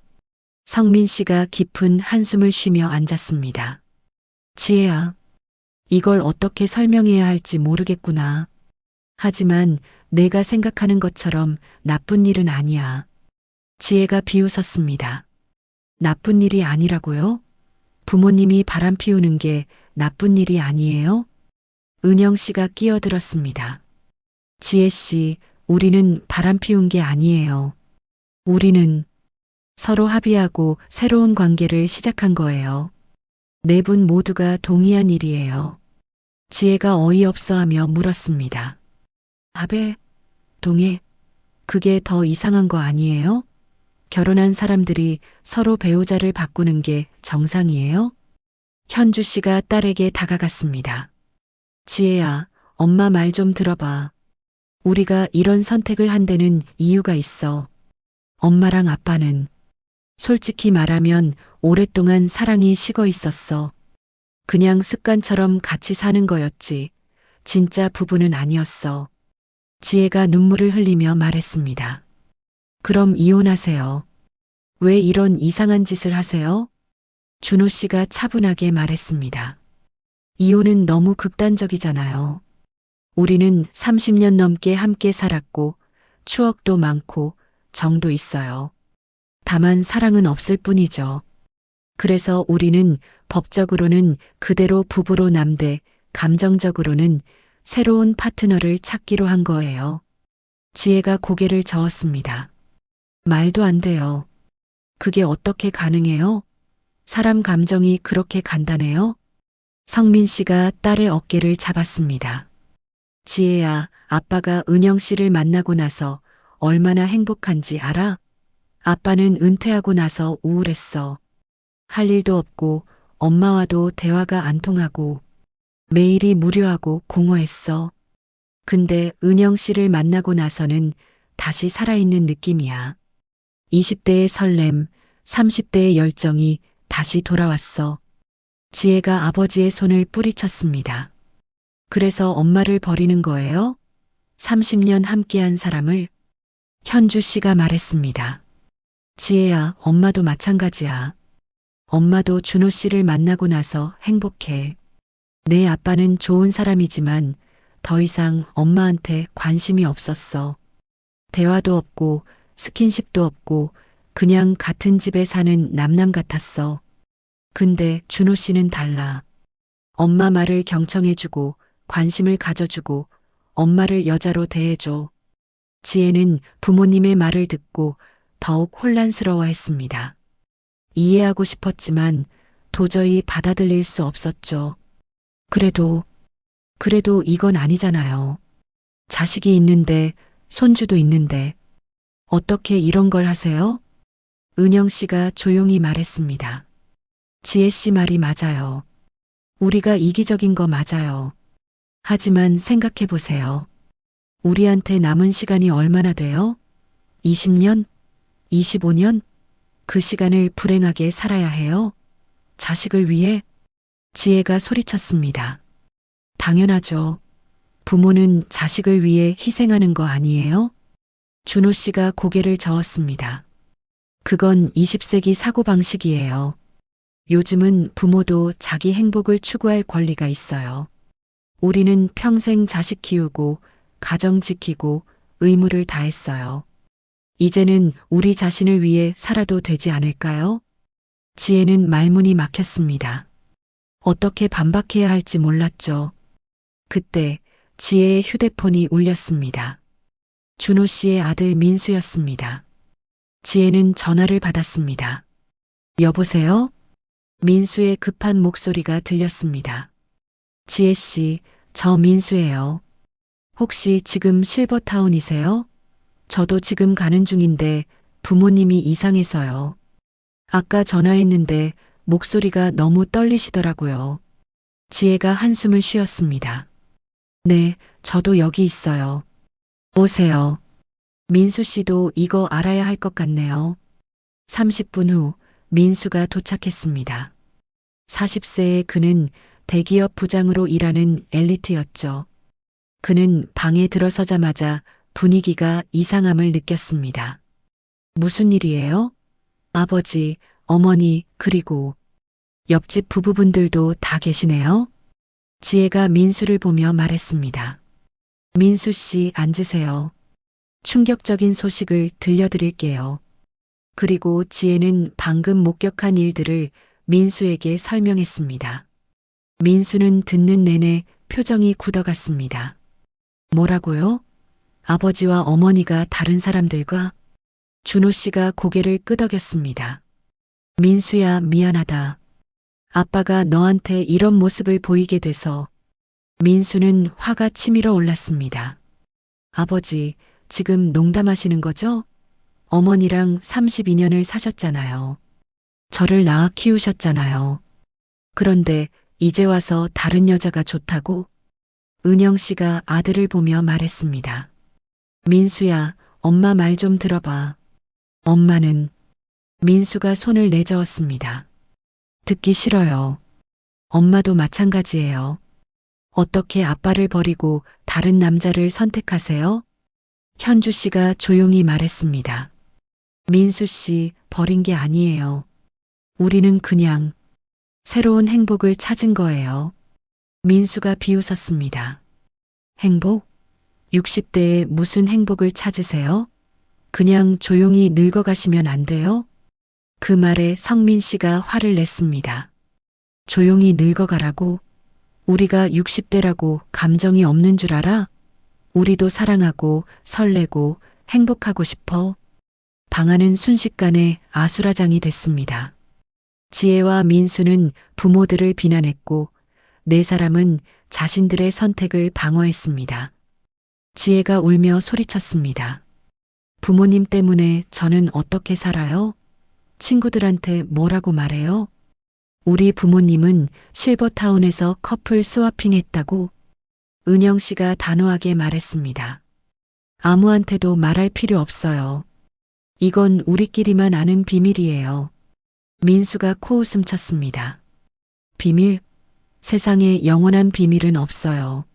성민 씨가 깊은 한숨을 쉬며 앉았습니다. 지혜야, 이걸 어떻게 설명해야 할지 모르겠구나. 하지만 내가 생각하는 것처럼 나쁜 일은 아니야. 지혜가 비웃었습니다. 나쁜 일이 아니라고요? 부모님이 바람 피우는 게 나쁜 일이 아니에요? 은영 씨가 끼어들었습니다. 지혜 씨, 우리는 바람 피운 게 아니에요. 우리는 서로 합의하고 새로운 관계를 시작한 거예요. 네 분 모두가 동의한 일이에요. 지혜가 어이없어하며 물었습니다. 합의? 동의? 그게 더 이상한 거 아니에요? 결혼한 사람들이 서로 배우자를 바꾸는 게 정상이에요? 현주 씨가 딸에게 다가갔습니다. 지혜야, 엄마 말 좀 들어봐. 우리가 이런 선택을 한 데는 이유가 있어. 엄마랑 아빠는 솔직히 말하면 오랫동안 사랑이 식어 있었어. 그냥 습관처럼 같이 사는 거였지. 진짜 부부는 아니었어. 지혜가 눈물을 흘리며 말했습니다. 그럼 이혼하세요. 왜 이런 이상한 짓을 하세요? 준호 씨가 차분하게 말했습니다. 이혼은 너무 극단적이잖아요. 우리는 30년 넘게 함께 살았고 추억도 많고 정도 있어요. 다만 사랑은 없을 뿐이죠. 그래서 우리는 법적으로는 그대로 부부로 남되 감정적으로는 새로운 파트너를 찾기로 한 거예요. 지혜가 고개를 저었습니다. 말도 안 돼요. 그게 어떻게 가능해요? 사람 감정이 그렇게 간단해요? 성민 씨가 딸의 어깨를 잡았습니다. 지혜야, 아빠가 은영 씨를 만나고 나서 얼마나 행복한지 알아? 아빠는 은퇴하고 나서 우울했어. 할 일도 없고 엄마와도 대화가 안 통하고 매일이 무료하고 공허했어. 근데 은영 씨를 만나고 나서는 다시 살아있는 느낌이야. 20대의 설렘, 30대의 열정이 다시 돌아왔어. 지혜가 아버지의 손을 뿌리쳤습니다. 그래서 엄마를 버리는 거예요? 30년 함께한 사람을? 현주 씨가 말했습니다. 지혜야, 엄마도 마찬가지야. 엄마도 준호 씨를 만나고 나서 행복해. 내 아빠는 좋은 사람이지만 더 이상 엄마한테 관심이 없었어. 대화도 없고 스킨십도 없고 그냥 같은 집에 사는 남남 같았어. 근데 준호 씨는 달라. 엄마 말을 경청해주고 관심을 가져주고 엄마를 여자로 대해줘. 지혜는 부모님의 말을 듣고 더욱 혼란스러워했습니다. 이해하고 싶었지만 도저히 받아들일 수 없었죠. 그래도 이건 아니잖아요. 자식이 있는데, 손주도 있는데, 어떻게 이런 걸 하세요? 은영 씨가 조용히 말했습니다. 지혜 씨 말이 맞아요. 우리가 이기적인 거 맞아요. 하지만 생각해 보세요. 우리한테 남은 시간이 얼마나 돼요? 20년? 25년? 그 시간을 불행하게 살아야 해요? 자식을 위해? 지혜가 소리쳤습니다. 당연하죠. 부모는 자식을 위해 희생하는 거 아니에요? 준호 씨가 고개를 저었습니다. 그건 20세기 사고방식이에요. 요즘은 부모도 자기 행복을 추구할 권리가 있어요. 우리는 평생 자식 키우고, 가정 지키고, 의무를 다했어요. 이제는 우리 자신을 위해 살아도 되지 않을까요? 지혜는 말문이 막혔습니다. 어떻게 반박해야 할지 몰랐죠. 그때 지혜의 휴대폰이 울렸습니다. 준호 씨의 아들 민수였습니다. 지혜는 전화를 받았습니다. 여보세요? 민수의 급한 목소리가 들렸습니다. 지혜 씨, 저 민수예요. 혹시 지금 실버타운이세요? 저도 지금 가는 중인데 부모님이 이상해서요. 아까 전화했는데 목소리가 너무 떨리시더라고요. 지혜가 한숨을 쉬었습니다. 네, 저도 여기 있어요. 오세요. 민수 씨도 이거 알아야 할 것 같네요. 30분 후 민수가 도착했습니다. 40세의 그는 대기업 부장으로 일하는 엘리트였죠. 그는 방에 들어서자마자 분위기가 이상함을 느꼈습니다. 무슨 일이에요? 아버지, 어머니, 그리고 옆집 부부분들도 다 계시네요. 지혜가 민수를 보며 말했습니다. 민수 씨 앉으세요. 충격적인 소식을 들려드릴게요. 그리고 지혜는 방금 목격한 일들을 민수에게 설명했습니다. 민수는 듣는 내내 표정이 굳어갔습니다. 뭐라고요? 아버지와 어머니가 다른 사람들과? 준호 씨가 고개를 끄덕였습니다. 민수야, 미안하다. 아빠가 너한테 이런 모습을 보이게 돼서. 민수는 화가 치밀어 올랐습니다. 아버지, 지금 농담하시는 거죠? 어머니랑 32년을 사셨잖아요. 저를 낳아 키우셨잖아요. 그런데 이제 와서 다른 여자가 좋다고? 은영 씨가 아들을 보며 말했습니다. 민수야, 엄마 말 좀 들어봐. 엄마는 민수가 손을 내저었습니다. 듣기 싫어요. 엄마도 마찬가지예요. 어떻게 아빠를 버리고 다른 남자를 선택하세요? 현주 씨가 조용히 말했습니다. 민수 씨, 버린 게 아니에요. 우리는 그냥 새로운 행복을 찾은 거예요. 민수가 비웃었습니다. 행복? 60대에 무슨 행복을 찾으세요? 그냥 조용히 늙어가시면 안 돼요? 그 말에 성민 씨가 화를 냈습니다. 조용히 늙어가라고? 우리가 60대라고 감정이 없는 줄 알아? 우리도 사랑하고 설레고 행복하고 싶어. 방안은 순식간에 아수라장이 됐습니다. 지혜와 민수는 부모들을 비난했고 네 사람은 자신들의 선택을 방어했습니다. 지혜가 울며 소리쳤습니다. 부모님 때문에 저는 어떻게 살아요? 친구들한테 뭐라고 말해요? 우리 부모님은 실버타운에서 커플 스와핑 했다고 은영 씨가 단호하게 말했습니다. 아무한테도 말할 필요 없어요. 이건 우리끼리만 아는 비밀이에요. 민수가 코웃음 쳤습니다. 비밀? 세상에 영원한 비밀은 없어요.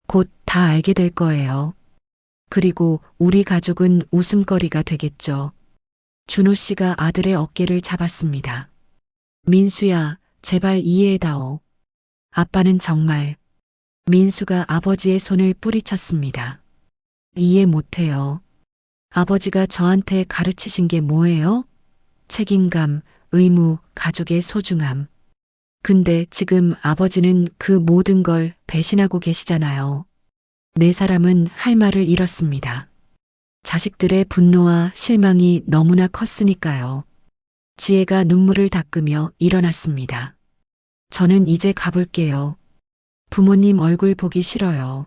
곧 다 알게 될 거예요. 그리고 우리 가족은 웃음거리가 되겠죠. 준호 씨가 아들의 어깨를 잡았습니다. 민수야, 제발 이해해다오. 아빠는 정말. 민수가 아버지의 손을 뿌리쳤습니다. 이해 못해요. 아버지가 저한테 가르치신 게 뭐예요? 책임감, 의무, 가족의 소중함. 근데 지금 아버지는 그 모든 걸 배신하고 계시잖아요. 네 사람은 할 말을 잃었습니다. 자식들의 분노와 실망이 너무나 컸으니까요. 지혜가 눈물을 닦으며 일어났습니다. 저는 이제 가볼게요. 부모님 얼굴 보기 싫어요.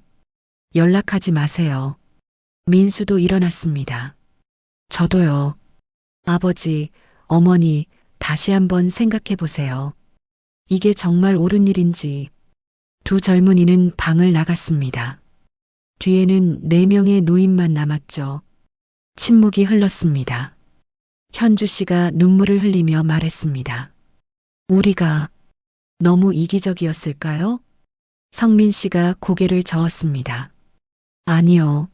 연락하지 마세요. 민수도 일어났습니다. 저도요. 아버지, 어머니, 다시 한번 생각해 보세요. 이게 정말 옳은 일인지. 두 젊은이는 방을 나갔습니다. 뒤에는 4명의 노인만 남았죠. 침묵이 흘렀습니다. 현주 씨가 눈물을 흘리며 말했습니다. 우리가 너무 이기적이었을까요? 성민 씨가 고개를 저었습니다. 아니요.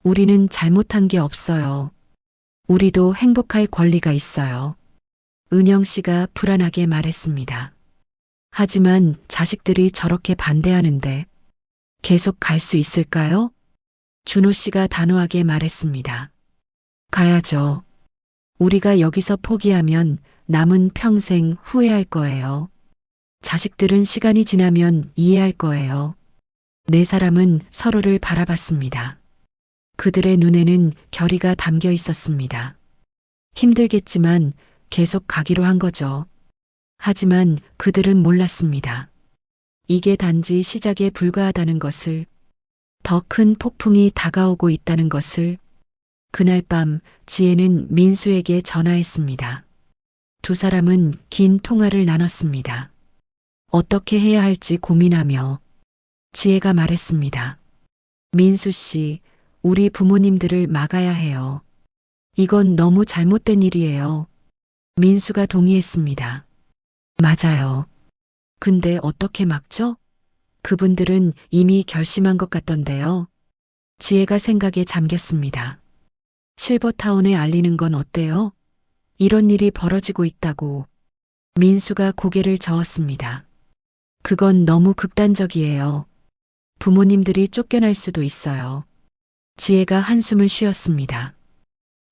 우리는 잘못한 게 없어요. 우리도 행복할 권리가 있어요. 은영 씨가 불안하게 말했습니다. 하지만 자식들이 저렇게 반대하는데 계속 갈 수 있을까요? 준호 씨가 단호하게 말했습니다. 가야죠. 우리가 여기서 포기하면 남은 평생 후회할 거예요. 자식들은 시간이 지나면 이해할 거예요. 네 사람은 서로를 바라봤습니다. 그들의 눈에는 결의가 담겨 있었습니다. 힘들겠지만 계속 가기로 한 거죠. 하지만 그들은 몰랐습니다. 이게 단지 시작에 불과하다는 것을, 더 큰 폭풍이 다가오고 있다는 것을. 그날 밤 지혜는 민수에게 전화했습니다. 두 사람은 긴 통화를 나눴습니다. 어떻게 해야 할지 고민하며 지혜가 말했습니다. 민수 씨, 우리 부모님들을 막아야 해요. 이건 너무 잘못된 일이에요. 민수가 동의했습니다. 맞아요. 근데 어떻게 막죠? 그분들은 이미 결심한 것 같던데요. 지혜가 생각에 잠겼습니다. 실버타운에 알리는 건 어때요? 이런 일이 벌어지고 있다고. 민수가 고개를 저었습니다. 그건 너무 극단적이에요. 부모님들이 쫓겨날 수도 있어요. 지혜가 한숨을 쉬었습니다.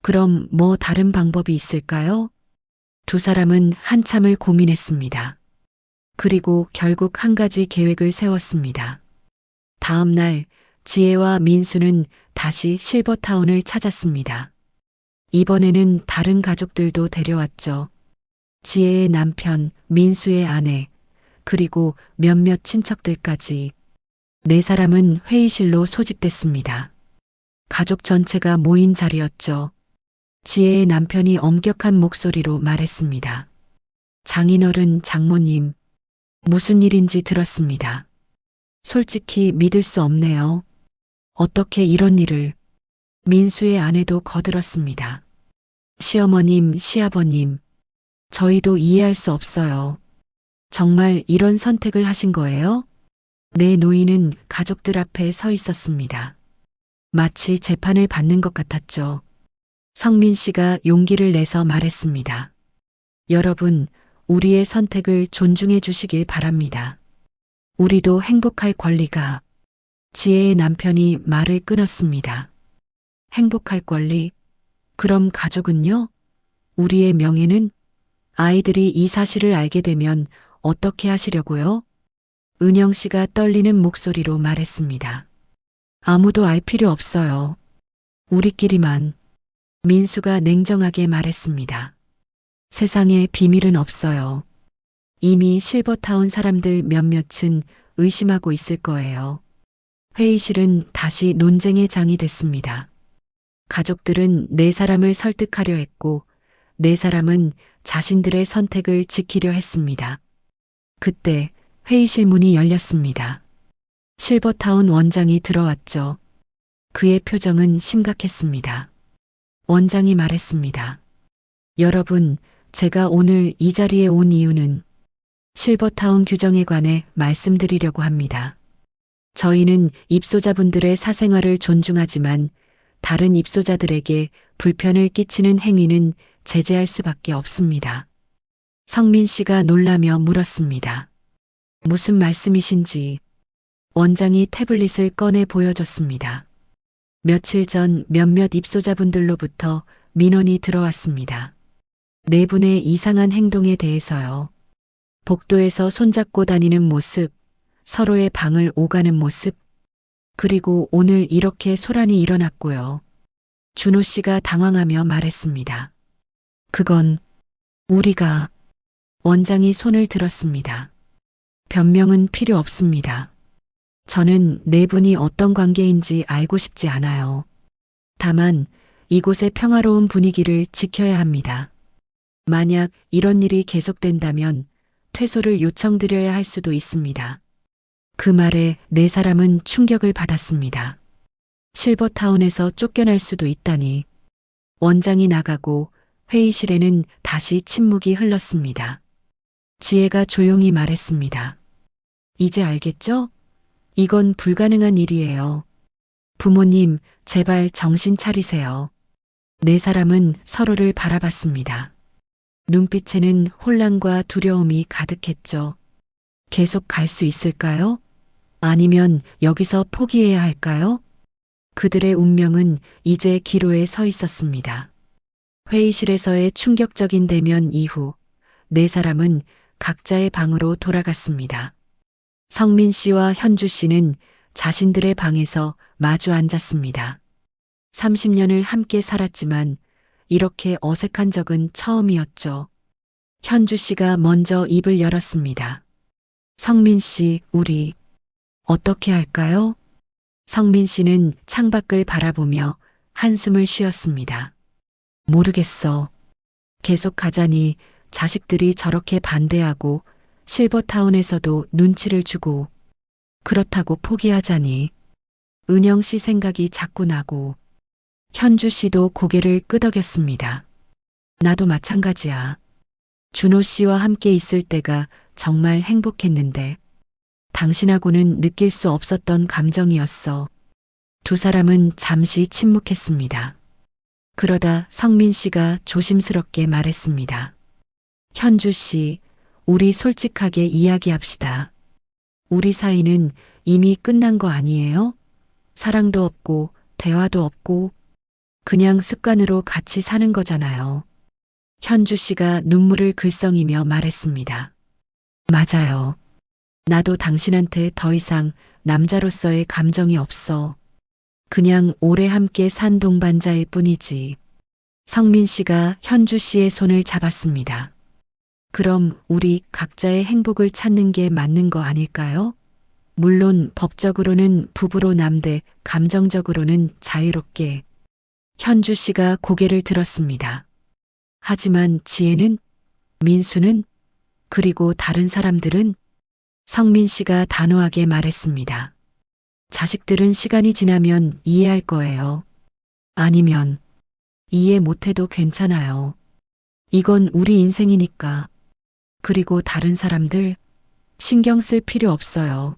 그럼 뭐 다른 방법이 있을까요? 두 사람은 한참을 고민했습니다. 그리고 결국 한 가지 계획을 세웠습니다. 다음 날 지혜와 민수는 다시 실버타운을 찾았습니다. 이번에는 다른 가족들도 데려왔죠. 지혜의 남편, 민수의 아내, 그리고 몇몇 친척들까지. 네 사람은 회의실로 소집됐습니다. 가족 전체가 모인 자리였죠. 지혜의 남편이 엄격한 목소리로 말했습니다. 장인어른, 장모님, 무슨 일인지 들었습니다. 솔직히 믿을 수 없네요. 어떻게 이런 일을. 민수의 아내도 거들었습니다. 시어머님, 시아버님, 저희도 이해할 수 없어요. 정말 이런 선택을 하신 거예요? 네 노인은 가족들 앞에 서 있었습니다. 마치 재판을 받는 것 같았죠. 성민 씨가 용기를 내서 말했습니다. 여러분, 우리의 선택을 존중해 주시길 바랍니다. 우리도 행복할 권리가. 지혜의 남편이 말을 끊었습니다. 행복할 권리? 그럼 가족은요? 우리의 명예는? 아이들이 이 사실을 알게 되면 어떻게 하시려고요? 은영 씨가 떨리는 목소리로 말했습니다. 아무도 알 필요 없어요. 우리끼리만. 민수가 냉정하게 말했습니다. 세상에 비밀은 없어요. 이미 실버타운 사람들 몇몇은 의심하고 있을 거예요. 회의실은 다시 논쟁의 장이 됐습니다. 가족들은 네 사람을 설득하려 했고, 네 사람은 자신들의 선택을 지키려 했습니다. 그때 회의실 문이 열렸습니다. 실버타운 원장이 들어왔죠. 그의 표정은 심각했습니다. 원장이 말했습니다. 여러분, 제가 오늘 이 자리에 온 이유는 실버타운 규정에 관해 말씀드리려고 합니다. 저희는 입소자분들의 사생활을 존중하지만 다른 입소자들에게 불편을 끼치는 행위는 제재할 수밖에 없습니다. 성민 씨가 놀라며 물었습니다. 무슨 말씀이신지. 원장이 태블릿을 꺼내 보여줬습니다. 며칠 전 몇몇 입소자분들로부터 민원이 들어왔습니다. 네 분의 이상한 행동에 대해서요. 복도에서 손잡고 다니는 모습, 서로의 방을 오가는 모습, 그리고 오늘 이렇게 소란이 일어났고요. 준호 씨가 당황하며 말했습니다. 그건 우리가. 원장이 손을 들었습니다. 변명은 필요 없습니다. 저는 네 분이 어떤 관계인지 알고 싶지 않아요. 다만 이곳의 평화로운 분위기를 지켜야 합니다. 만약 이런 일이 계속된다면 퇴소를 요청드려야 할 수도 있습니다. 그 말에 네 사람은 충격을 받았습니다. 실버타운에서 쫓겨날 수도 있다니. 원장이 나가고 회의실에는 다시 침묵이 흘렀습니다. 지혜가 조용히 말했습니다. 이제 알겠죠? 이건 불가능한 일이에요. 부모님, 제발 정신 차리세요. 네 사람은 서로를 바라봤습니다. 눈빛에는 혼란과 두려움이 가득했죠. 계속 갈 수 있을까요? 아니면 여기서 포기해야 할까요? 그들의 운명은 이제 기로에 서 있었습니다. 회의실에서의 충격적인 대면 이후 네 사람은 각자의 방으로 돌아갔습니다. 성민 씨와 현주 씨는 자신들의 방에서 마주 앉았습니다. 30년을 함께 살았지만 이렇게 어색한 적은 처음이었죠. 현주 씨가 먼저 입을 열었습니다. 성민 씨, 우리 어떻게 할까요? 성민 씨는 창밖을 바라보며 한숨을 쉬었습니다. 모르겠어. 계속 가자니 자식들이 저렇게 반대하고 실버타운에서도 눈치를 주고 그렇다고 포기하자니 은영 씨 생각이 자꾸 나고 현주 씨도 고개를 끄덕였습니다. 나도 마찬가지야. 준호 씨와 함께 있을 때가 정말 행복했는데 당신하고는 느낄 수 없었던 감정이었어. 두 사람은 잠시 침묵했습니다. 그러다 성민 씨가 조심스럽게 말했습니다. 현주 씨, 우리 솔직하게 이야기합시다. 우리 사이는 이미 끝난 거 아니에요? 사랑도 없고 대화도 없고 그냥 습관으로 같이 사는 거잖아요. 현주 씨가 눈물을 글썽이며 말했습니다. 맞아요. 나도 당신한테 더 이상 남자로서의 감정이 없어. 그냥 오래 함께 산 동반자일 뿐이지. 성민 씨가 현주 씨의 손을 잡았습니다. 그럼 우리 각자의 행복을 찾는 게 맞는 거 아닐까요? 물론 법적으로는 부부로 남되 감정적으로는 자유롭게. 현주 씨가 고개를 들었습니다. 하지만 지혜는, 민수는, 그리고 다른 사람들은 성민 씨가 단호하게 말했습니다. 자식들은 시간이 지나면 이해할 거예요. 아니면 이해 못해도 괜찮아요. 이건 우리 인생이니까. 그리고 다른 사람들 신경 쓸 필요 없어요.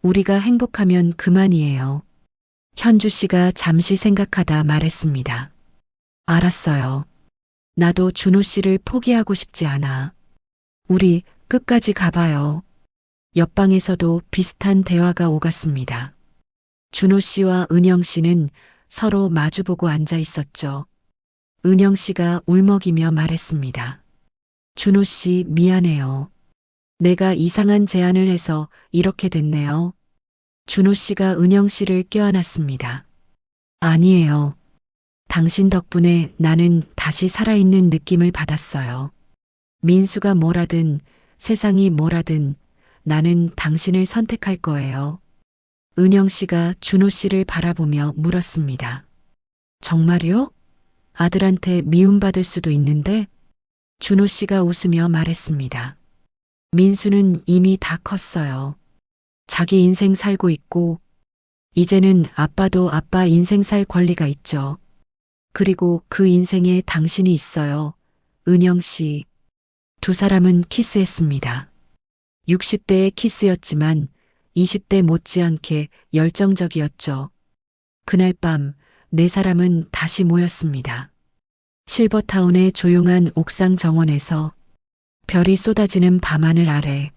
우리가 행복하면 그만이에요. 현주 씨가 잠시 생각하다 말했습니다. 알았어요. 나도 준호 씨를 포기하고 싶지 않아. 우리 끝까지 가봐요. 옆방에서도 비슷한 대화가 오갔습니다. 준호 씨와 은영 씨는 서로 마주보고 앉아 있었죠. 은영 씨가 울먹이며 말했습니다. 준호 씨, 미안해요. 내가 이상한 제안을 해서 이렇게 됐네요. 준호 씨가 은영 씨를 껴안았습니다. 아니에요. 당신 덕분에 나는 다시 살아있는 느낌을 받았어요. 민수가 뭐라든 세상이 뭐라든 나는 당신을 선택할 거예요. 은영 씨가 준호 씨를 바라보며 물었습니다. 정말요? 아들한테 미움받을 수도 있는데? 준호 씨가 웃으며 말했습니다. 민수는 이미 다 컸어요. 자기 인생 살고 있고, 이제는 아빠도 아빠 인생 살 권리가 있죠. 그리고 그 인생에 당신이 있어요. 은영 씨. 두 사람은 키스했습니다. 60대의 키스였지만 20대 못지않게 열정적이었죠. 그날 밤 네 사람은 다시 모였습니다. 실버타운의 조용한 옥상 정원에서 별이 쏟아지는 밤하늘 아래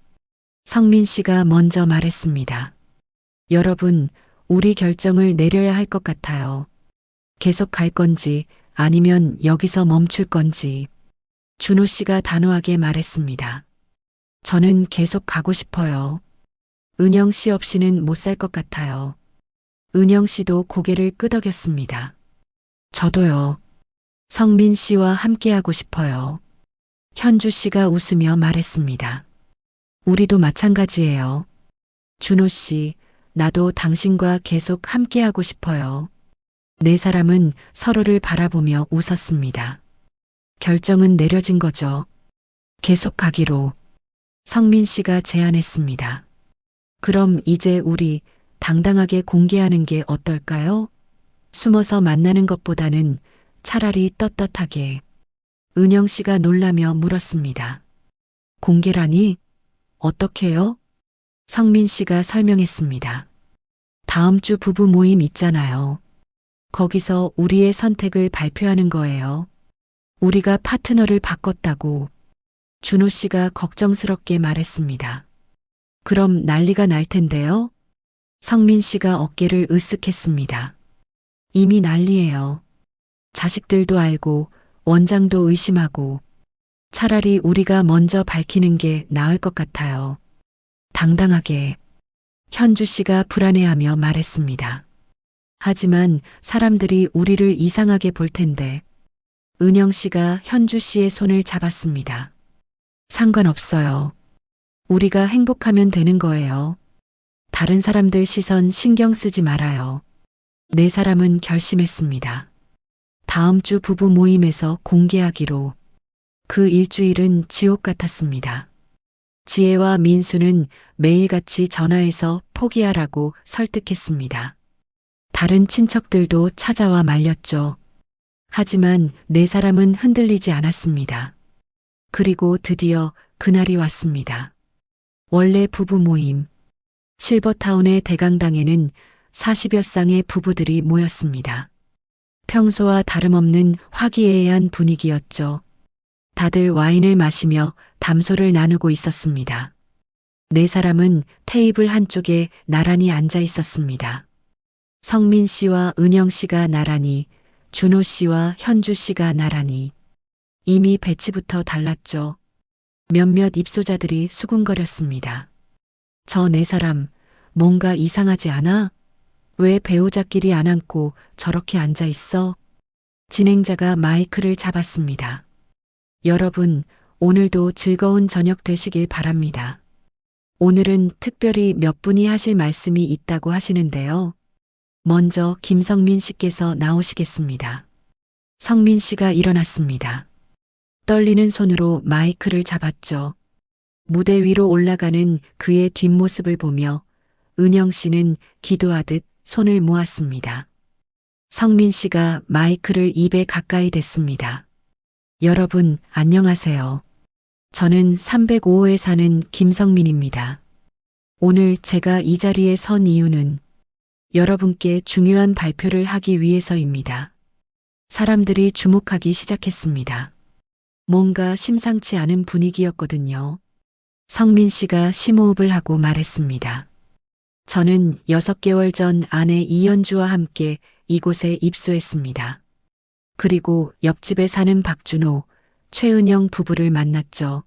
성민 씨가 먼저 말했습니다. 여러분, 우리 결정을 내려야 할 것 같아요. 계속 갈 건지 아니면 여기서 멈출 건지. 준호 씨가 단호하게 말했습니다. 저는 계속 가고 싶어요. 은영 씨 없이는 못 살 것 같아요. 은영 씨도 고개를 끄덕였습니다. 저도요. 성민 씨와 함께하고 싶어요. 현주 씨가 웃으며 말했습니다. 우리도 마찬가지예요. 준호 씨, 나도 당신과 계속 함께하고 싶어요. 네 사람은 서로를 바라보며 웃었습니다. 결정은 내려진 거죠. 계속 가기로. 성민 씨가 제안했습니다. 그럼 이제 우리 당당하게 공개하는 게 어떨까요? 숨어서 만나는 것보다는 차라리 떳떳하게. 은영 씨가 놀라며 물었습니다. 공개라니? 어떻게요? 성민 씨가 설명했습니다. 다음 주 부부 모임 있잖아요. 거기서 우리의 선택을 발표하는 거예요. 우리가 파트너를 바꿨다고 준호 씨가 걱정스럽게 말했습니다. 그럼 난리가 날 텐데요? 성민 씨가 어깨를 으쓱했습니다. 이미 난리예요. 자식들도 알고 원장도 의심하고 차라리 우리가 먼저 밝히는 게 나을 것 같아요. 당당하게 현주 씨가 불안해하며 말했습니다. 하지만 사람들이 우리를 이상하게 볼 텐데 은영 씨가 현주 씨의 손을 잡았습니다. 상관없어요. 우리가 행복하면 되는 거예요. 다른 사람들 시선 신경 쓰지 말아요. 네 사람은 결심했습니다. 다음 주 부부 모임에서 공개하기로. 그 일주일은 지옥 같았습니다. 지혜와 민수는 매일같이 전화해서 포기하라고 설득했습니다. 다른 친척들도 찾아와 말렸죠. 하지만 네 사람은 흔들리지 않았습니다. 그리고 드디어 그날이 왔습니다. 원래 부부 모임. 실버타운의 대강당에는 40여 쌍의 부부들이 모였습니다. 평소와 다름없는 화기애애한 분위기였죠. 다들 와인을 마시며 담소를 나누고 있었습니다. 네 사람은 테이블 한쪽에 나란히 앉아 있었습니다. 성민 씨와 은영 씨가 나란히, 준호 씨와 현주 씨가 나란히. 이미 배치부터 달랐죠. 몇몇 입소자들이 수군거렸습니다. 저 네 사람 뭔가 이상하지 않아? 왜 배우자끼리 안 앉고 저렇게 앉아 있어? 진행자가 마이크를 잡았습니다. 여러분, 오늘도 즐거운 저녁 되시길 바랍니다. 오늘은 특별히 몇 분이 하실 말씀이 있다고 하시는데요. 먼저 김성민 씨께서 나오시겠습니다. 성민 씨가 일어났습니다. 떨리는 손으로 마이크를 잡았죠. 무대 위로 올라가는 그의 뒷모습을 보며 은영 씨는 기도하듯 손을 모았습니다. 성민 씨가 마이크를 입에 가까이 댔습니다. 여러분, 안녕하세요. 저는 305호에 사는 김성민입니다. 오늘 제가 이 자리에 선 이유는 여러분께 중요한 발표를 하기 위해서입니다. 사람들이 주목하기 시작했습니다. 뭔가 심상치 않은 분위기였거든요. 성민 씨가 심호흡을 하고 말했습니다. 저는 6개월 전 아내 이연주와 함께 이곳에 입소했습니다. 그리고 옆집에 사는 박준호, 최은영 부부를 만났죠.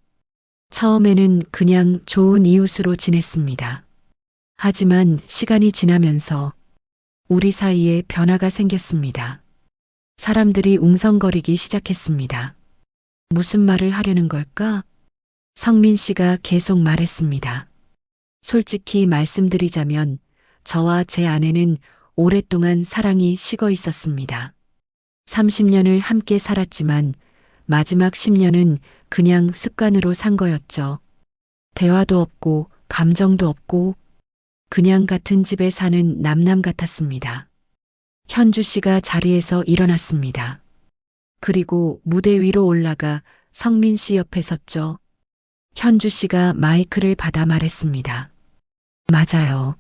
처음에는 그냥 좋은 이웃으로 지냈습니다. 하지만 시간이 지나면서 우리 사이에 변화가 생겼습니다. 사람들이 웅성거리기 시작했습니다. 무슨 말을 하려는 걸까? 성민 씨가 계속 말했습니다. 솔직히 말씀드리자면 저와 제 아내는 오랫동안 사랑이 식어 있었습니다. 30년을 함께 살았지만 마지막 10년은 그냥 습관으로 산 거였죠. 대화도 없고 감정도 없고 그냥 같은 집에 사는 남남 같았습니다. 현주 씨가 자리에서 일어났습니다. 그리고 무대 위로 올라가 성민 씨 옆에 섰죠. 현주 씨가 마이크를 받아 말했습니다. 맞아요.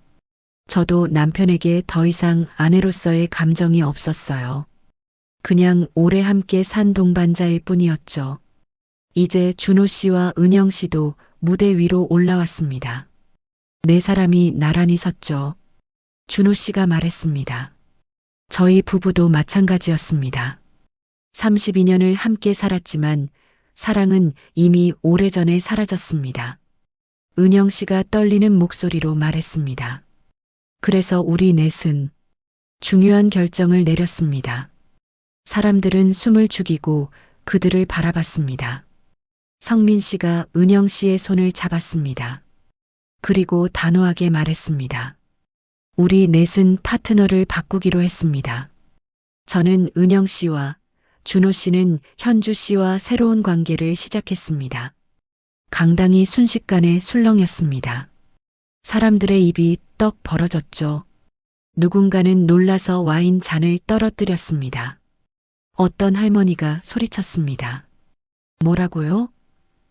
저도 남편에게 더 이상 아내로서의 감정이 없었어요. 그냥 오래 함께 산 동반자일 뿐이었죠. 이제 준호 씨와 은영 씨도 무대 위로 올라왔습니다. 네 사람이 나란히 섰죠. 준호 씨가 말했습니다. 저희 부부도 마찬가지였습니다. 32년을 함께 살았지만 사랑은 이미 오래전에 사라졌습니다. 은영 씨가 떨리는 목소리로 말했습니다. 그래서 우리 넷은 중요한 결정을 내렸습니다. 사람들은 숨을 죽이고 그들을 바라봤습니다. 성민 씨가 은영 씨의 손을 잡았습니다. 그리고 단호하게 말했습니다. 우리 넷은 파트너를 바꾸기로 했습니다. 저는 은영 씨와 준호 씨는 현주 씨와 새로운 관계를 시작했습니다. 강당이 순식간에 술렁였습니다. 사람들의 입이 떡 벌어졌죠. 누군가는 놀라서 와인 잔을 떨어뜨렸습니다. 어떤 할머니가 소리쳤습니다. 뭐라고요?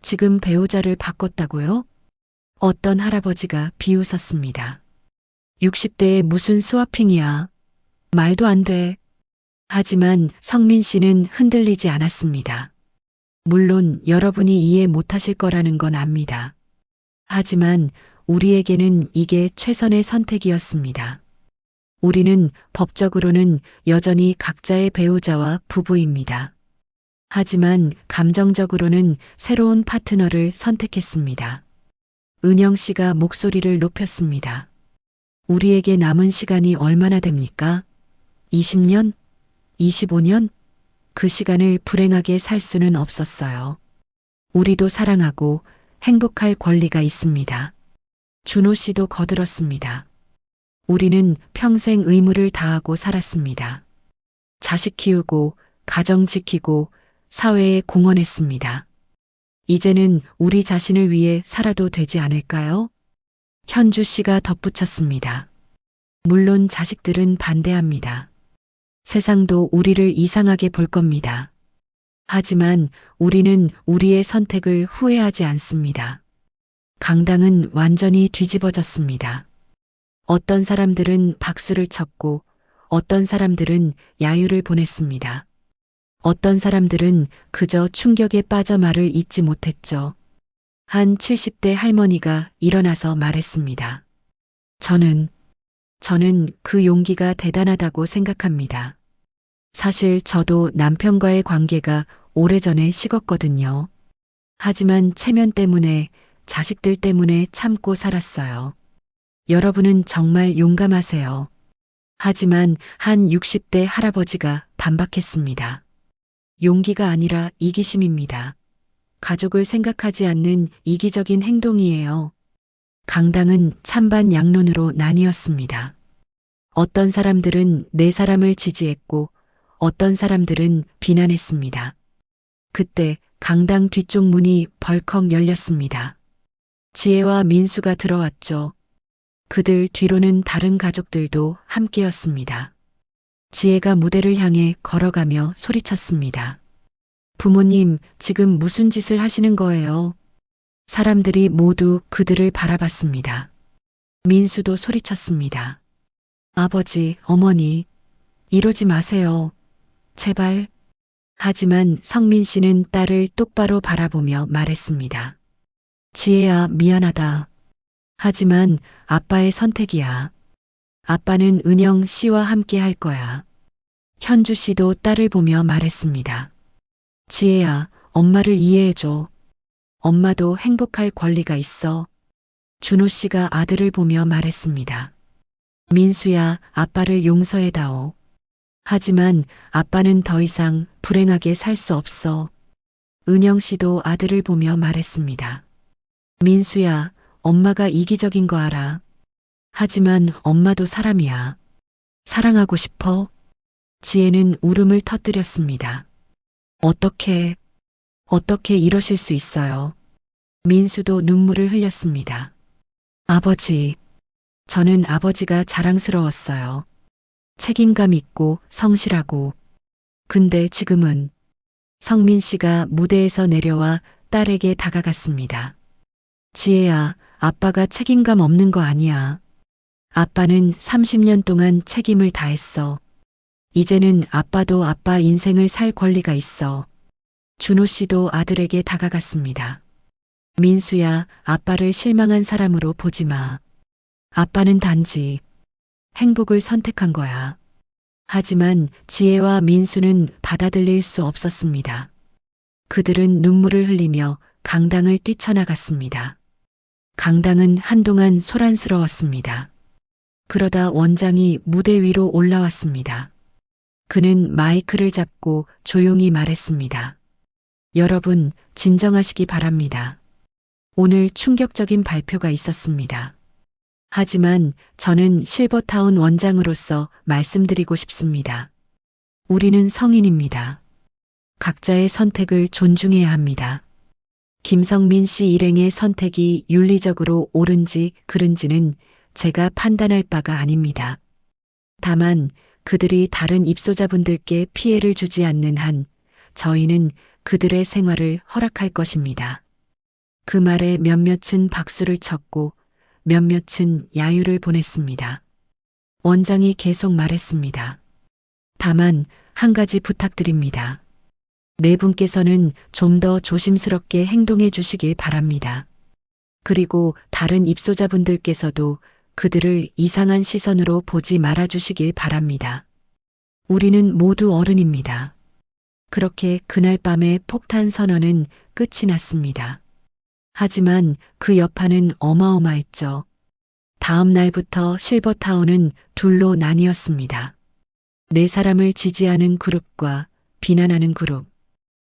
지금 배우자를 바꿨다고요? 어떤 할아버지가 비웃었습니다. 60대에 무슨 스와핑이야. 말도 안 돼. 하지만 성민 씨는 흔들리지 않았습니다. 물론 여러분이 이해 못하실 거라는 건 압니다. 하지만 우리에게는 이게 최선의 선택이었습니다. 우리는 법적으로는 여전히 각자의 배우자와 부부입니다. 하지만 감정적으로는 새로운 파트너를 선택했습니다. 은영 씨가 목소리를 높였습니다. 우리에게 남은 시간이 얼마나 됩니까? 20년? 25년? 그 시간을 불행하게 살 수는 없었어요. 우리도 사랑하고 행복할 권리가 있습니다. 준호 씨도 거들었습니다. 우리는 평생 의무를 다하고 살았습니다. 자식 키우고, 가정 지키고, 사회에 공헌했습니다. 이제는 우리 자신을 위해 살아도 되지 않을까요? 현주 씨가 덧붙였습니다. 물론 자식들은 반대합니다. 세상도 우리를 이상하게 볼 겁니다. 하지만 우리는 우리의 선택을 후회하지 않습니다. 강당은 완전히 뒤집어졌습니다. 어떤 사람들은 박수를 쳤고 어떤 사람들은 야유를 보냈습니다. 어떤 사람들은 그저 충격에 빠져 말을 잇지 못했죠. 한 70대 할머니가 일어나서 말했습니다. 저는 그 용기가 대단하다고 생각합니다. 사실 저도 남편과의 관계가 오래전에 식었거든요. 하지만 체면 때문에, 자식들 때문에 참고 살았어요. 여러분은 정말 용감하세요. 하지만 한 60대 할아버지가 반박했습니다. 용기가 아니라 이기심입니다. 가족을 생각하지 않는 이기적인 행동이에요. 강당은 찬반 양론으로 나뉘었습니다. 어떤 사람들은 네 사람을 지지했고 어떤 사람들은 비난했습니다. 그때 강당 뒤쪽 문이 벌컥 열렸습니다. 지혜와 민수가 들어왔죠. 그들 뒤로는 다른 가족들도 함께였습니다. 지혜가 무대를 향해 걸어가며 소리쳤습니다. 부모님, 지금 무슨 짓을 하시는 거예요? 사람들이 모두 그들을 바라봤습니다. 민수도 소리쳤습니다. 아버지, 어머니, 이러지 마세요. 제발. 하지만 성민 씨는 딸을 똑바로 바라보며 말했습니다. 지혜야, 미안하다. 하지만 아빠의 선택이야. 아빠는 은영 씨와 함께 할 거야. 현주 씨도 딸을 보며 말했습니다. 지혜야, 엄마를 이해해줘. 엄마도 행복할 권리가 있어. 준호 씨가 아들을 보며 말했습니다. 민수야, 아빠를 용서해다오. 하지만 아빠는 더 이상 불행하게 살 수 없어. 은영 씨도 아들을 보며 말했습니다. 민수야, 엄마가 이기적인 거 알아. 하지만 엄마도 사람이야. 사랑하고 싶어? 지혜는 울음을 터뜨렸습니다. 어떻게 이러실 수 있어요? 민수도 눈물을 흘렸습니다. 아버지, 저는 아버지가 자랑스러웠어요. 책임감 있고 성실하고. 근데 지금은 성민 씨가 무대에서 내려와 딸에게 다가갔습니다. 지혜야, 아빠가 책임감 없는 거 아니야. 아빠는 30년 동안 책임을 다했어. 이제는 아빠도 아빠 인생을 살 권리가 있어. 준호 씨도 아들에게 다가갔습니다. 민수야, 아빠를 실망한 사람으로 보지 마. 아빠는 단지 행복을 선택한 거야. 하지만 지혜와 민수는 받아들일 수 없었습니다. 그들은 눈물을 흘리며 강당을 뛰쳐나갔습니다. 강당은 한동안 소란스러웠습니다. 그러다 원장이 무대 위로 올라왔습니다. 그는 마이크를 잡고 조용히 말했습니다. 여러분, 진정하시기 바랍니다. 오늘 충격적인 발표가 있었습니다. 하지만 저는 실버타운 원장으로서 말씀드리고 싶습니다. 우리는 성인입니다. 각자의 선택을 존중해야 합니다. 김성민 씨 일행의 선택이 윤리적으로 옳은지 그른지는 제가 판단할 바가 아닙니다. 다만 그들이 다른 입소자분들께 피해를 주지 않는 한 저희는 그들의 생활을 허락할 것입니다. 그 말에 몇몇은 박수를 쳤고 몇몇은 야유를 보냈습니다. 원장이 계속 말했습니다. 다만 한 가지 부탁드립니다. 네 분께서는 좀 더 조심스럽게 행동해 주시길 바랍니다. 그리고 다른 입소자분들께서도 그들을 이상한 시선으로 보지 말아 주시길 바랍니다. 우리는 모두 어른입니다. 그렇게 그날 밤의 폭탄 선언은 끝이 났습니다. 하지만 그 여파는 어마어마했죠. 다음 날부터 실버타운은 둘로 나뉘었습니다. 네 사람을 지지하는 그룹과 비난하는 그룹.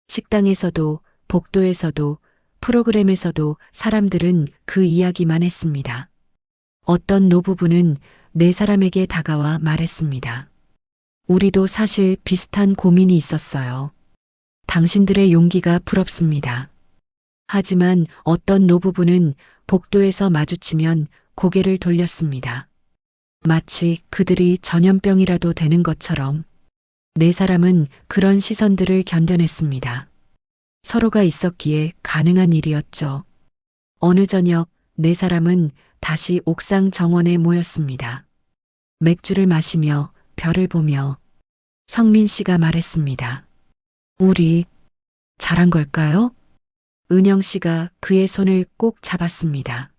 식당에서도 복도에서도 프로그램에서도 사람들은 그 이야기만 했습니다. 어떤 노부부는 네 사람에게 다가와 말했습니다. 우리도 사실 비슷한 고민이 있었어요. 당신들의 용기가 부럽습니다. 하지만 어떤 노부부는 복도에서 마주치면 고개를 돌렸습니다. 마치 그들이 전염병이라도 되는 것처럼. 네 사람은 그런 시선들을 견뎌냈습니다. 서로가 있었기에 가능한 일이었죠. 어느 저녁 네 사람은 다시 옥상 정원에 모였습니다. 맥주를 마시며 별을 보며 성민 씨가 말했습니다. 우리 잘한 걸까요? 은영 씨가 그의 손을 꼭 잡았습니다.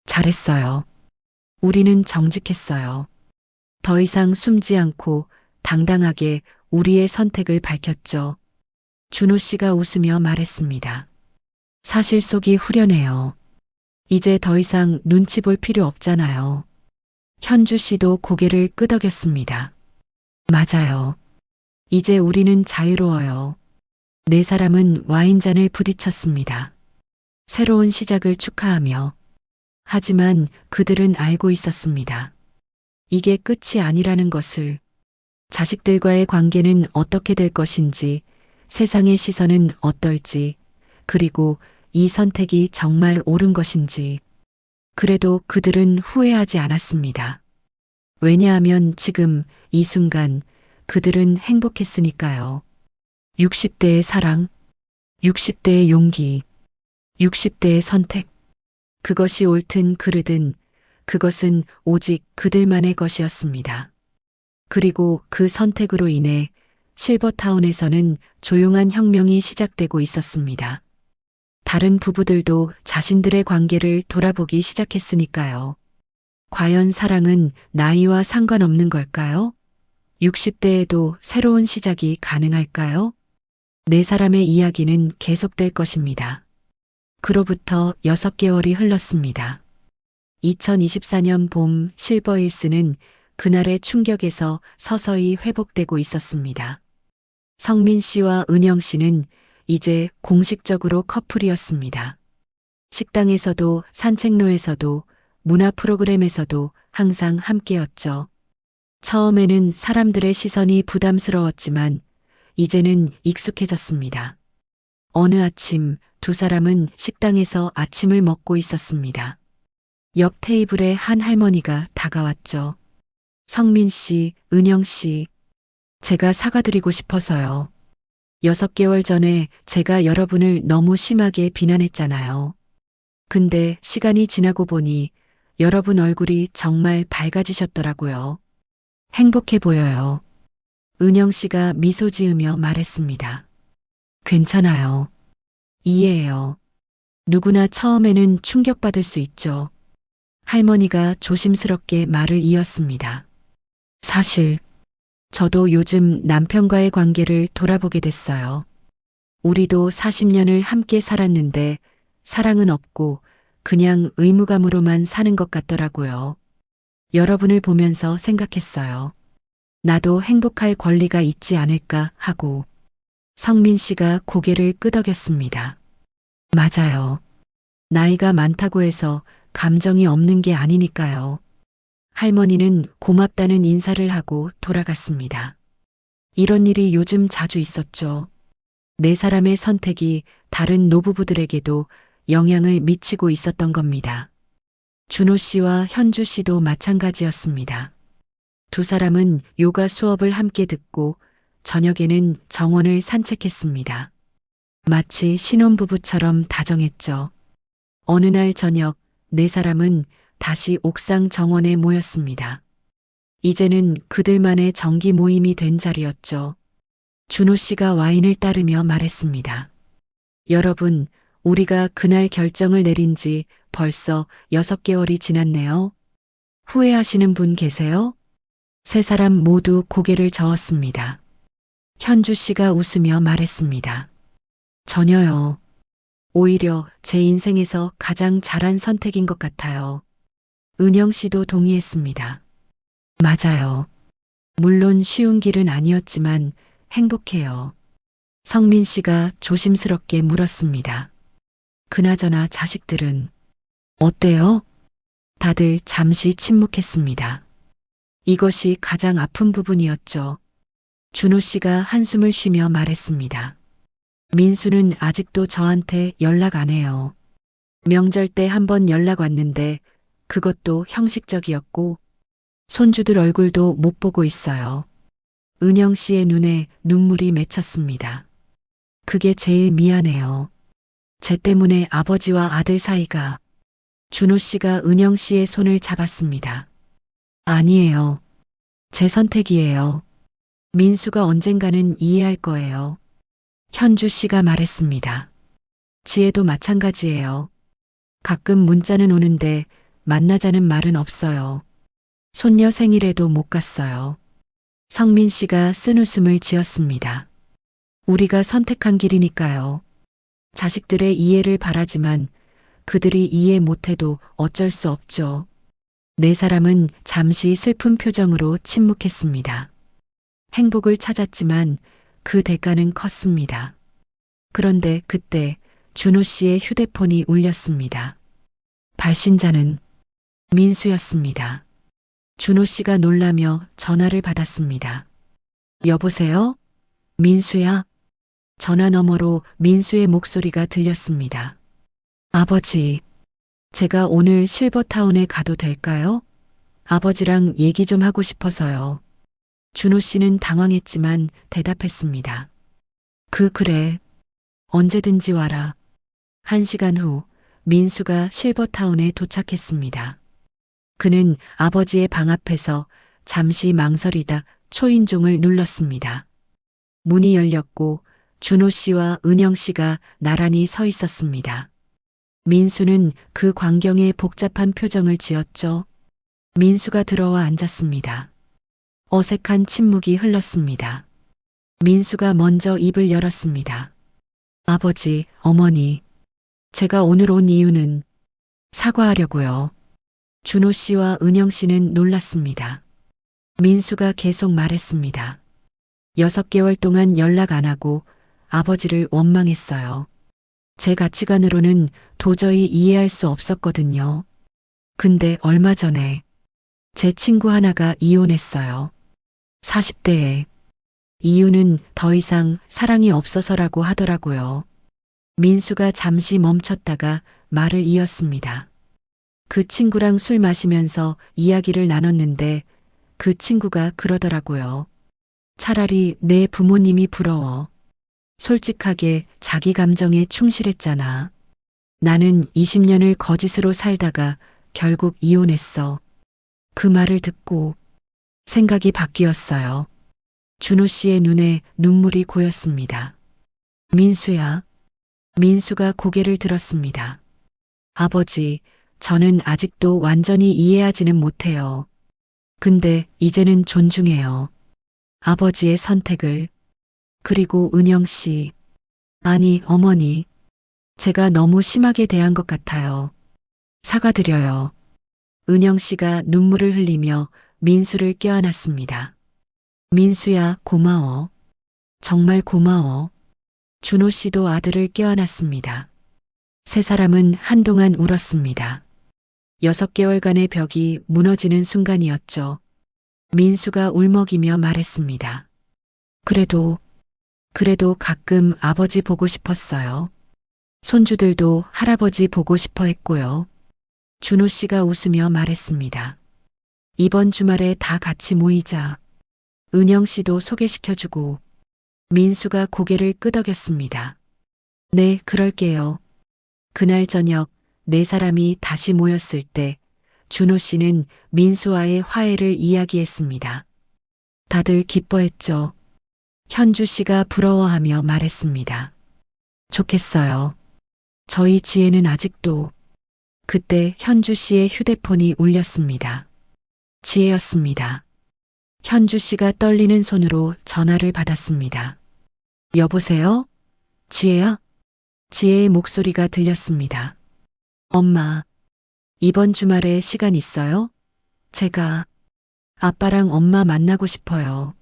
잘했어요. 우리는 정직했어요. 더 이상 숨지 않고 당당하게 우리의 선택을 밝혔죠. 준호 씨가 웃으며 말했습니다. 사실 속이 후련해요. 이제 더 이상 눈치 볼 필요 없잖아요. 현주 씨도 고개를 끄덕였습니다. 맞아요. 이제 우리는 자유로워요. 네 사람은 와인잔을 부딪혔습니다. 새로운 시작을 축하하며. 하지만 그들은 알고 있었습니다. 이게 끝이 아니라는 것을. 자식들과의 관계는 어떻게 될 것인지, 세상의 시선은 어떨지, 그리고 이 선택이 정말 옳은 것인지. 그래도 그들은 후회하지 않았습니다. 왜냐하면 지금 이 순간 그들은 행복했으니까요. 60대의 사랑, 60대의 용기, 60대의 선택. 그것이 옳든 그르든 그것은 오직 그들만의 것이었습니다. 그리고 그 선택으로 인해 실버타운에서는 조용한 혁명이 시작되고 있었습니다. 다른 부부들도 자신들의 관계를 돌아보기 시작했으니까요. 과연 사랑은 나이와 상관없는 걸까요? 60대에도 새로운 시작이 가능할까요? 네 사람의 이야기는 계속될 것입니다. 그로부터 6개월이 흘렀습니다. 2024년 봄 실버힐스는 그날의 충격에서 서서히 회복되고 있었습니다. 성민 씨와 은영 씨는 이제 공식적으로 커플이었습니다. 식당에서도 산책로에서도 문화 프로그램에서도 항상 함께였죠. 처음에는 사람들의 시선이 부담스러웠지만 이제는 익숙해졌습니다. 어느 아침 두 사람은 식당에서 아침을 먹고 있었습니다. 옆 테이블에 한 할머니가 다가왔죠. 성민 씨, 은영 씨, 제가 사과드리고 싶어서요. 6개월 전에 제가 여러분을 너무 심하게 비난했잖아요. 근데 시간이 지나고 보니 여러분 얼굴이 정말 밝아지셨더라고요. 행복해 보여요. 은영 씨가 미소 지으며 말했습니다. 괜찮아요. 이해해요. 누구나 처음에는 충격받을 수 있죠. 할머니가 조심스럽게 말을 이었습니다. 사실 저도 요즘 남편과의 관계를 돌아보게 됐어요. 우리도 40년을 함께 살았는데 사랑은 없고 그냥 의무감으로만 사는 것 같더라고요. 여러분을 보면서 생각했어요. 나도 행복할 권리가 있지 않을까 하고. 성민 씨가 고개를 끄덕였습니다. 맞아요. 나이가 많다고 해서 감정이 없는 게 아니니까요. 할머니는 고맙다는 인사를 하고 돌아갔습니다. 이런 일이 요즘 자주 있었죠. 네 사람의 선택이 다른 노부부들에게도 영향을 미치고 있었던 겁니다. 준호 씨와 현주 씨도 마찬가지였습니다. 두 사람은 요가 수업을 함께 듣고 저녁에는 정원을 산책했습니다. 마치 신혼부부처럼 다정했죠. 어느 날 저녁 네 사람은 다시 옥상 정원에 모였습니다. 이제는 그들만의 정기 모임이 된 자리였죠. 준호 씨가 와인을 따르며 말했습니다. 여러분, 우리가 그날 결정을 내린 지 벌써 6개월이 지났네요. 후회하시는 분 계세요? 세 사람 모두 고개를 저었습니다. 현주 씨가 웃으며 말했습니다. 전혀요. 오히려 제 인생에서 가장 잘한 선택인 것 같아요. 은영 씨도 동의했습니다. 맞아요. 물론 쉬운 길은 아니었지만 행복해요. 성민 씨가 조심스럽게 물었습니다. 그나저나 자식들은 어때요? 다들 잠시 침묵했습니다. 이것이 가장 아픈 부분이었죠. 준호 씨가 한숨을 쉬며 말했습니다. 민수는 아직도 저한테 연락 안 해요. 명절 때 한 번 연락 왔는데 그것도 형식적이었고 손주들 얼굴도 못 보고 있어요. 은영 씨의 눈에 눈물이 맺혔습니다. 그게 제일 미안해요. 쟤 때문에 아버지와 아들 사이가. 준호 씨가 은영 씨의 손을 잡았습니다. 아니에요. 제 선택이에요. 민수가 언젠가는 이해할 거예요. 현주 씨가 말했습니다. 지혜도 마찬가지예요. 가끔 문자는 오는데 만나자는 말은 없어요. 손녀 생일에도 못 갔어요. 성민 씨가 쓴웃음을 지었습니다. 우리가 선택한 길이니까요. 자식들의 이해를 바라지만 그들이 이해 못해도 어쩔 수 없죠. 네 사람은 잠시 슬픈 표정으로 침묵했습니다. 행복을 찾았지만 그 대가는 컸습니다. 그런데 그때 준호 씨의 휴대폰이 울렸습니다. 발신자는 민수였습니다. 준호 씨가 놀라며 전화를 받았습니다. 여보세요? 민수야? 전화 너머로 민수의 목소리가 들렸습니다. 아버지, 제가 오늘 실버타운에 가도 될까요? 아버지랑 얘기 좀 하고 싶어서요. 준호 씨는 당황했지만 대답했습니다. 그래. 언제든지 와라. 1시간 후 민수가 실버타운에 도착했습니다. 그는 아버지의 방 앞에서 잠시 망설이다 초인종을 눌렀습니다. 문이 열렸고 준호 씨와 은영 씨가 나란히 서 있었습니다. 민수는 그 광경에 복잡한 표정을 지었죠. 민수가 들어와 앉았습니다. 어색한 침묵이 흘렀습니다. 민수가 먼저 입을 열었습니다. 아버지, 어머니, 제가 오늘 온 이유는 사과하려고요. 준호 씨와 은영 씨는 놀랐습니다. 민수가 계속 말했습니다. 6개월 동안 연락 안 하고 아버지를 원망했어요. 제 가치관으로는 도저히 이해할 수 없었거든요. 근데 얼마 전에 제 친구 하나가 이혼했어요. 40대에. 이유는 더 이상 사랑이 없어서라고 하더라고요. 민수가 잠시 멈췄다가 말을 이었습니다. 그 친구랑 술 마시면서 이야기를 나눴는데 그 친구가 그러더라고요. 차라리 내 부모님이 부러워. 솔직하게 자기 감정에 충실했잖아. 나는 20년을 거짓으로 살다가 결국 이혼했어. 그 말을 듣고 생각이 바뀌었어요. 준호 씨의 눈에 눈물이 고였습니다. 민수야. 민수가 고개를 들었습니다. 아버지, 저는 아직도 완전히 이해하지는 못해요. 근데 이제는 존중해요. 아버지의 선택을. 그리고 은영 씨. 아니, 어머니. 제가 너무 심하게 대한 것 같아요. 사과드려요. 은영 씨가 눈물을 흘리며 민수를 껴안았습니다. 민수야, 고마워. 정말 고마워. 준호 씨도 아들을 껴안았습니다. 세 사람은 한동안 울었습니다. 6개월간의 벽이 무너지는 순간이었죠. 민수가 울먹이며 말했습니다. 그래도 가끔 아버지 보고 싶었어요. 손주들도 할아버지 보고 싶어 했고요. 준호 씨가 웃으며 말했습니다. 이번 주말에 다 같이 모이자. 은영 씨도 소개시켜주고. 민수가 고개를 끄덕였습니다. 네, 그럴게요. 그날 저녁 네 사람이 다시 모였을 때 준호 씨는 민수와의 화해를 이야기했습니다. 다들 기뻐했죠. 현주 씨가 부러워하며 말했습니다. 좋겠어요. 저희 지혜는 아직도. 그때 현주 씨의 휴대폰이 울렸습니다. 지혜였습니다. 현주 씨가 떨리는 손으로 전화를 받았습니다. 여보세요? 지혜야? 지혜의 목소리가 들렸습니다. 엄마, 이번 주말에 시간 있어요? 제가 아빠랑 엄마 만나고 싶어요.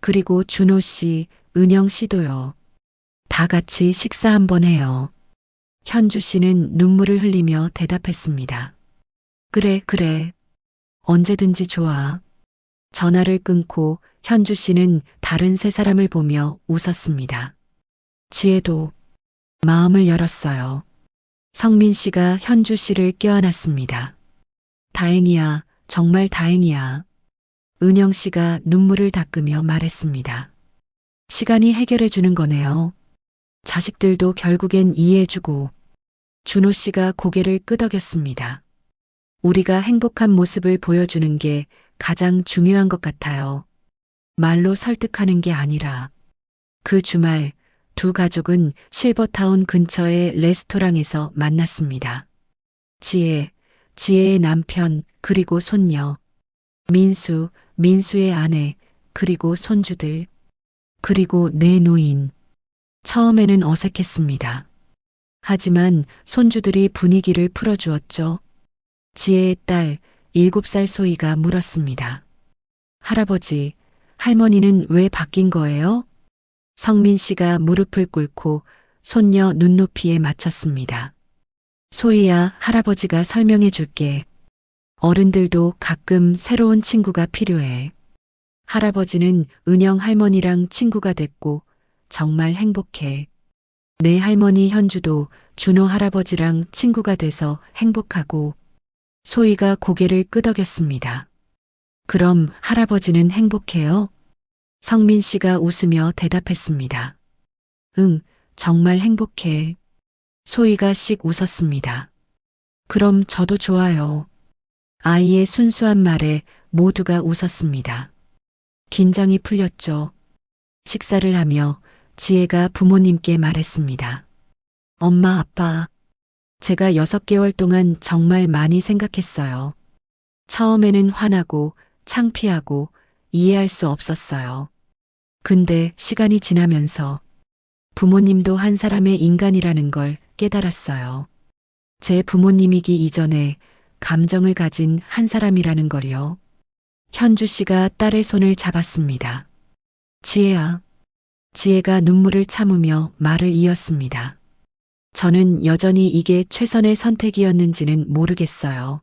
그리고 준호 씨, 은영 씨도요. 다 같이 식사 한번 해요. 현주 씨는 눈물을 흘리며 대답했습니다. 그래, 그래. 언제든지 좋아. 전화를 끊고 현주 씨는 다른 세 사람을 보며 웃었습니다. 지혜도 마음을 열었어요. 성민 씨가 현주 씨를 껴안았습니다. 다행이야, 정말 다행이야. 은영 씨가 눈물을 닦으며 말했습니다. 시간이 해결해 주는 거네요. 자식들도 결국엔 이해해주고. 준호 씨가 고개를 끄덕였습니다. 우리가 행복한 모습을 보여주는 게 가장 중요한 것 같아요. 말로 설득하는 게 아니라. 그 주말 두 가족은 실버타운 근처의 레스토랑에서 만났습니다. 지혜의 남편, 그리고 손녀. 민수의 아내, 그리고 손주들. 그리고 내 노인. 처음에는 어색했습니다. 하지만 손주들이 분위기를 풀어주었죠. 지혜의 딸 7살 소희가 물었습니다. 할아버지, 할머니는 왜 바뀐 거예요? 성민 씨가 무릎을 꿇고 손녀 눈높이에 맞췄습니다. 소희야, 할아버지가 설명해 줄게. 어른들도 가끔 새로운 친구가 필요해. 할아버지는 은영 할머니랑 친구가 됐고 정말 행복해. 내 할머니 현주도 준호 할아버지랑 친구가 돼서 행복하고. 소희가 고개를 끄덕였습니다. 그럼 할아버지는 행복해요? 성민 씨가 웃으며 대답했습니다. 응, 정말 행복해. 소희가 씩 웃었습니다. 그럼 저도 좋아요. 아이의 순수한 말에 모두가 웃었습니다. 긴장이 풀렸죠. 식사를 하며 지혜가 부모님께 말했습니다. 엄마, 아빠, 제가 6개월 동안 정말 많이 생각했어요. 처음에는 화나고 창피하고 이해할 수 없었어요. 근데 시간이 지나면서 부모님도 한 사람의 인간이라는 걸 깨달았어요. 제 부모님이기 이전에 감정을 가진 한 사람이라는 걸요. 현주 씨가 딸의 손을 잡았습니다. 지혜야. 지혜가 눈물을 참으며 말을 이었습니다. 저는 여전히 이게 최선의 선택이었는지는 모르겠어요.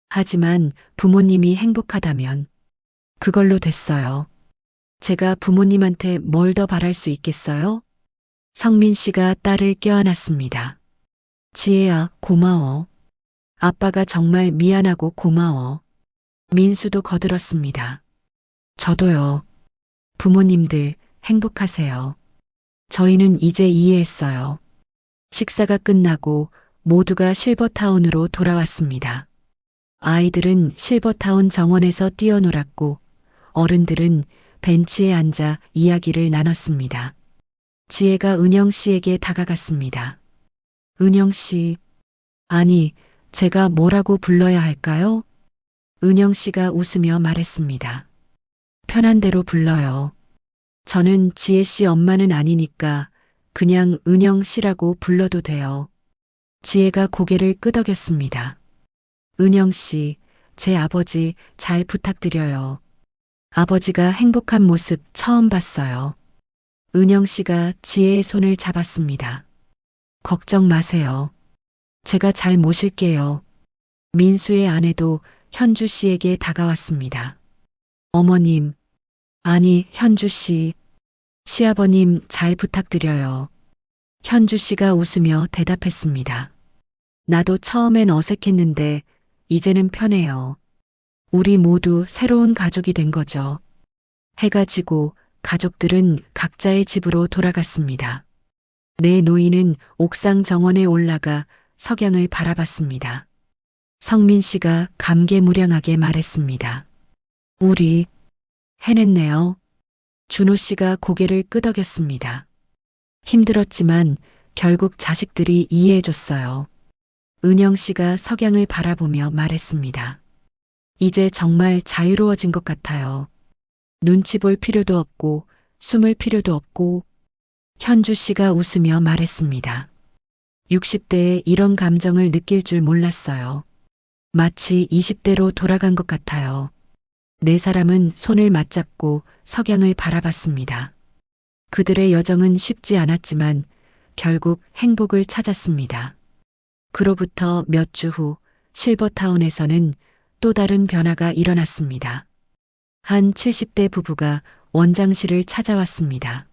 하지만 부모님이 행복하다면 그걸로 됐어요. 제가 부모님한테 뭘 더 바랄 수 있겠어요? 성민 씨가 딸을 껴안았습니다. 지혜야, 고마워. 아빠가 정말 미안하고 고마워. 민수도 거들었습니다. 저도요. 부모님들 행복하세요. 저희는 이제 이해했어요. 식사가 끝나고 모두가 실버타운으로 돌아왔습니다. 아이들은 실버타운 정원에서 뛰어놀았고 어른들은 벤치에 앉아 이야기를 나눴습니다. 지혜가 은영 씨에게 다가갔습니다. 은영 씨, 아니, 제가 뭐라고 불러야 할까요? 은영 씨가 웃으며 말했습니다. 편한 대로 불러요. 저는 지혜 씨 엄마는 아니니까 그냥 은영 씨라고 불러도 돼요. 지혜가 고개를 끄덕였습니다. 은영 씨, 제 아버지 잘 부탁드려요. 아버지가 행복한 모습 처음 봤어요. 은영 씨가 지혜의 손을 잡았습니다. 걱정 마세요. 제가 잘 모실게요. 민수의 아내도 현주 씨에게 다가왔습니다. 어머님, 아니, 현주 씨, 시아버님 잘 부탁드려요. 현주 씨가 웃으며 대답했습니다. 나도 처음엔 어색했는데 이제는 편해요. 우리 모두 새로운 가족이 된 거죠. 해가 지고 가족들은 각자의 집으로 돌아갔습니다. 네 노인은 옥상 정원에 올라가 석양을 바라봤습니다. 성민 씨가 감개무량하게 말했습니다. 우리 해냈네요. 준호 씨가 고개를 끄덕였습니다. 힘들었지만 결국 자식들이 이해해줬어요. 은영 씨가 석양을 바라보며 말했습니다. 이제 정말 자유로워진 것 같아요. 눈치 볼 필요도 없고 숨을 필요도 없고. 현주 씨가 웃으며 말했습니다. 60대에 이런 감정을 느낄 줄 몰랐어요. 마치 20대로 돌아간 것 같아요. 네 사람은 손을 맞잡고 석양을 바라봤습니다. 그들의 여정은 쉽지 않았지만 결국 행복을 찾았습니다. 그로부터 몇 주 후 실버타운에서는 또 다른 변화가 일어났습니다. 한 70대 부부가 원장실을 찾아왔습니다.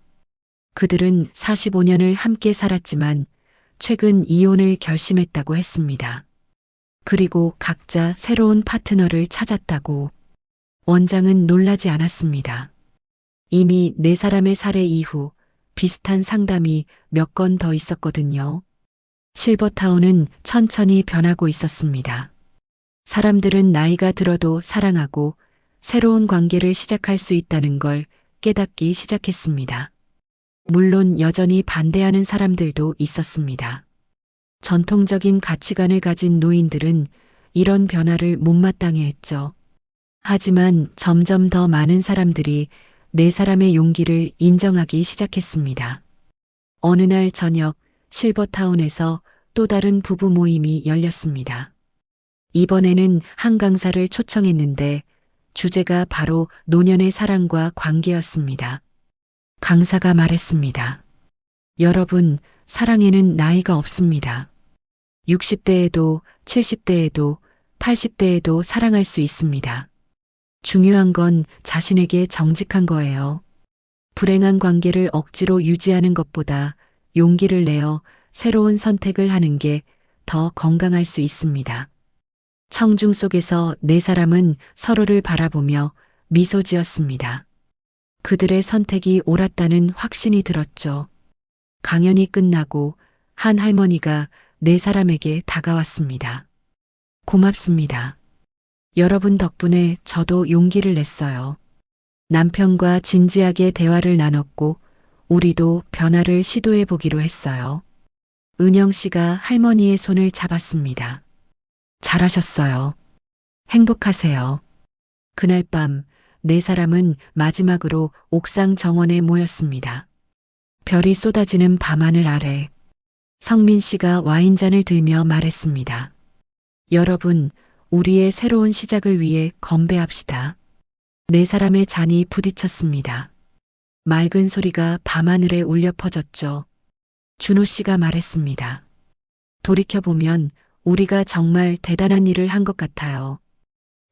그들은 45년을 함께 살았지만 최근 이혼을 결심했다고 했습니다. 그리고 각자 새로운 파트너를 찾았다고. 원장은 놀라지 않았습니다. 이미 네 사람의 살해 이후 비슷한 상담이 몇 건 더 있었거든요. 실버타운은 천천히 변하고 있었습니다. 사람들은 나이가 들어도 사랑하고 새로운 관계를 시작할 수 있다는 걸 깨닫기 시작했습니다. 물론 여전히 반대하는 사람들도 있었습니다. 전통적인 가치관을 가진 노인들은 이런 변화를 못마땅해 했죠. 하지만 점점 더 많은 사람들이 네 사람의 용기를 인정하기 시작했습니다. 어느 날 저녁 실버타운에서 또 다른 부부 모임이 열렸습니다. 이번에는 한 강사를 초청했는데 주제가 바로 노년의 사랑과 관계였습니다. 강사가 말했습니다. 여러분, 사랑에는 나이가 없습니다. 60대에도 70대에도 80대에도 사랑할 수 있습니다. 중요한 건 자신에게 정직한 거예요. 불행한 관계를 억지로 유지하는 것보다 용기를 내어 새로운 선택을 하는 게 더 건강할 수 있습니다. 청중 속에서 네 사람은 서로를 바라보며 미소 지었습니다. 그들의 선택이 옳았다는 확신이 들었죠. 강연이 끝나고 한 할머니가 네 사람에게 다가왔습니다. 고맙습니다. 여러분 덕분에 저도 용기를 냈어요. 남편과 진지하게 대화를 나눴고 우리도 변화를 시도해 보기로 했어요. 은영 씨가 할머니의 손을 잡았습니다. 잘하셨어요. 행복하세요. 그날 밤 네 사람은 마지막으로 옥상 정원에 모였습니다. 별이 쏟아지는 밤하늘 아래 성민 씨가 와인잔을 들며 말했습니다. 여러분, 우리의 새로운 시작을 위해 건배합시다. 네 사람의 잔이 부딪혔습니다. 맑은 소리가 밤하늘에 울려 퍼졌죠. 준호 씨가 말했습니다. 돌이켜보면 우리가 정말 대단한 일을 한 것 같아요.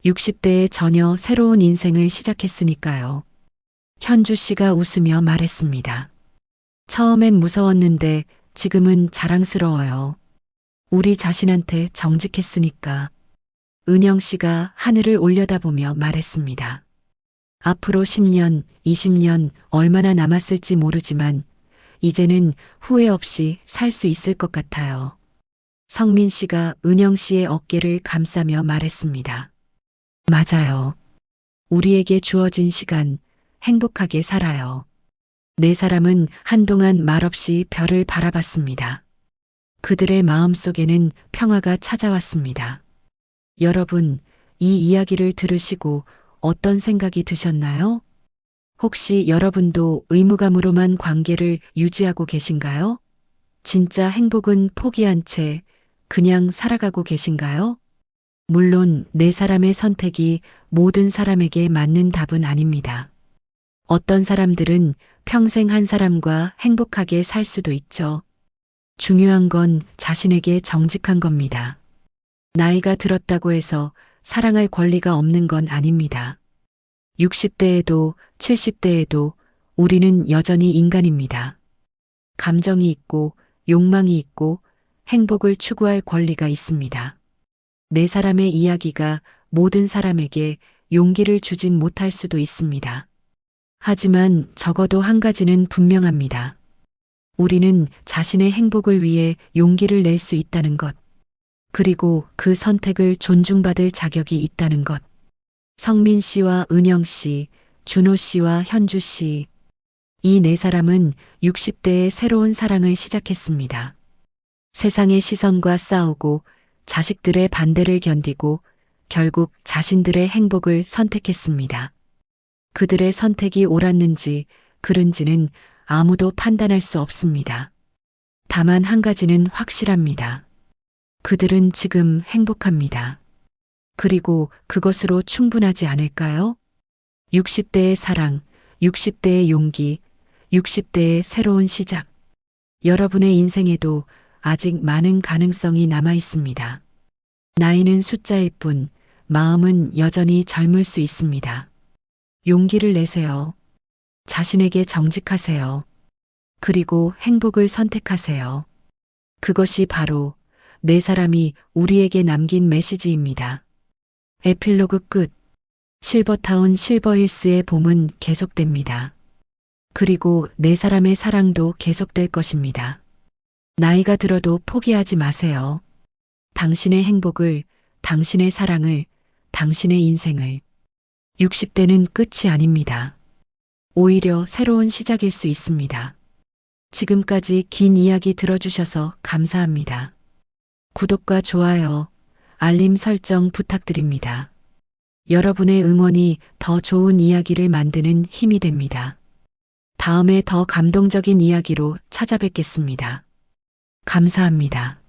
60대에 전혀 새로운 인생을 시작했으니까요. 현주 씨가 웃으며 말했습니다. 처음엔 무서웠는데 지금은 자랑스러워요. 우리 자신한테 정직했으니까. 은영 씨가 하늘을 올려다보며 말했습니다. 앞으로 10년, 20년 얼마나 남았을지 모르지만 이제는 후회 없이 살 수 있을 것 같아요. 성민 씨가 은영 씨의 어깨를 감싸며 말했습니다. 맞아요. 우리에게 주어진 시간 행복하게 살아요. 네 사람은 한동안 말없이 별을 바라봤습니다. 그들의 마음속에는 평화가 찾아왔습니다. 여러분, 이 이야기를 들으시고 어떤 생각이 드셨나요? 혹시 여러분도 의무감으로만 관계를 유지하고 계신가요? 진짜 행복은 포기한 채 그냥 살아가고 계신가요? 물론 네 사람의 선택이 모든 사람에게 맞는 답은 아닙니다. 어떤 사람들은 평생 한 사람과 행복하게 살 수도 있죠. 중요한 건 자신에게 정직한 겁니다. 나이가 들었다고 해서 사랑할 권리가 없는 건 아닙니다. 60대에도 70대에도 우리는 여전히 인간입니다. 감정이 있고 욕망이 있고 행복을 추구할 권리가 있습니다. 네 사람의 이야기가 모든 사람에게 용기를 주진 못할 수도 있습니다. 하지만 적어도 한 가지는 분명합니다. 우리는 자신의 행복을 위해 용기를 낼 수 있다는 것. 그리고 그 선택을 존중받을 자격이 있다는 것. 성민 씨와 은영 씨, 준호 씨와 현주 씨. 이 네 사람은 60대의 새로운 사랑을 시작했습니다. 세상의 시선과 싸우고 자식들의 반대를 견디고 결국 자신들의 행복을 선택했습니다. 그들의 선택이 옳았는지 그른지는 아무도 판단할 수 없습니다. 다만 한 가지는 확실합니다. 그들은 지금 행복합니다. 그리고 그것으로 충분하지 않을까요? 60대의 사랑, 60대의 용기, 60대의 새로운 시작. 여러분의 인생에도 아직 많은 가능성이 남아 있습니다. 나이는 숫자일 뿐, 마음은 여전히 젊을 수 있습니다. 용기를 내세요. 자신에게 정직하세요. 그리고 행복을 선택하세요. 그것이 바로 네 사람이 우리에게 남긴 메시지입니다. 에필로그 끝. 실버타운 실버힐스의 봄은 계속됩니다. 그리고 네 사람의 사랑도 계속될 것입니다. 나이가 들어도 포기하지 마세요. 당신의 행복을, 당신의 사랑을, 당신의 인생을. 60대는 끝이 아닙니다. 오히려 새로운 시작일 수 있습니다. 지금까지 긴 이야기 들어주셔서 감사합니다. 구독과 좋아요, 알림 설정 부탁드립니다. 여러분의 응원이 더 좋은 이야기를 만드는 힘이 됩니다. 다음에 더 감동적인 이야기로 찾아뵙겠습니다. 감사합니다.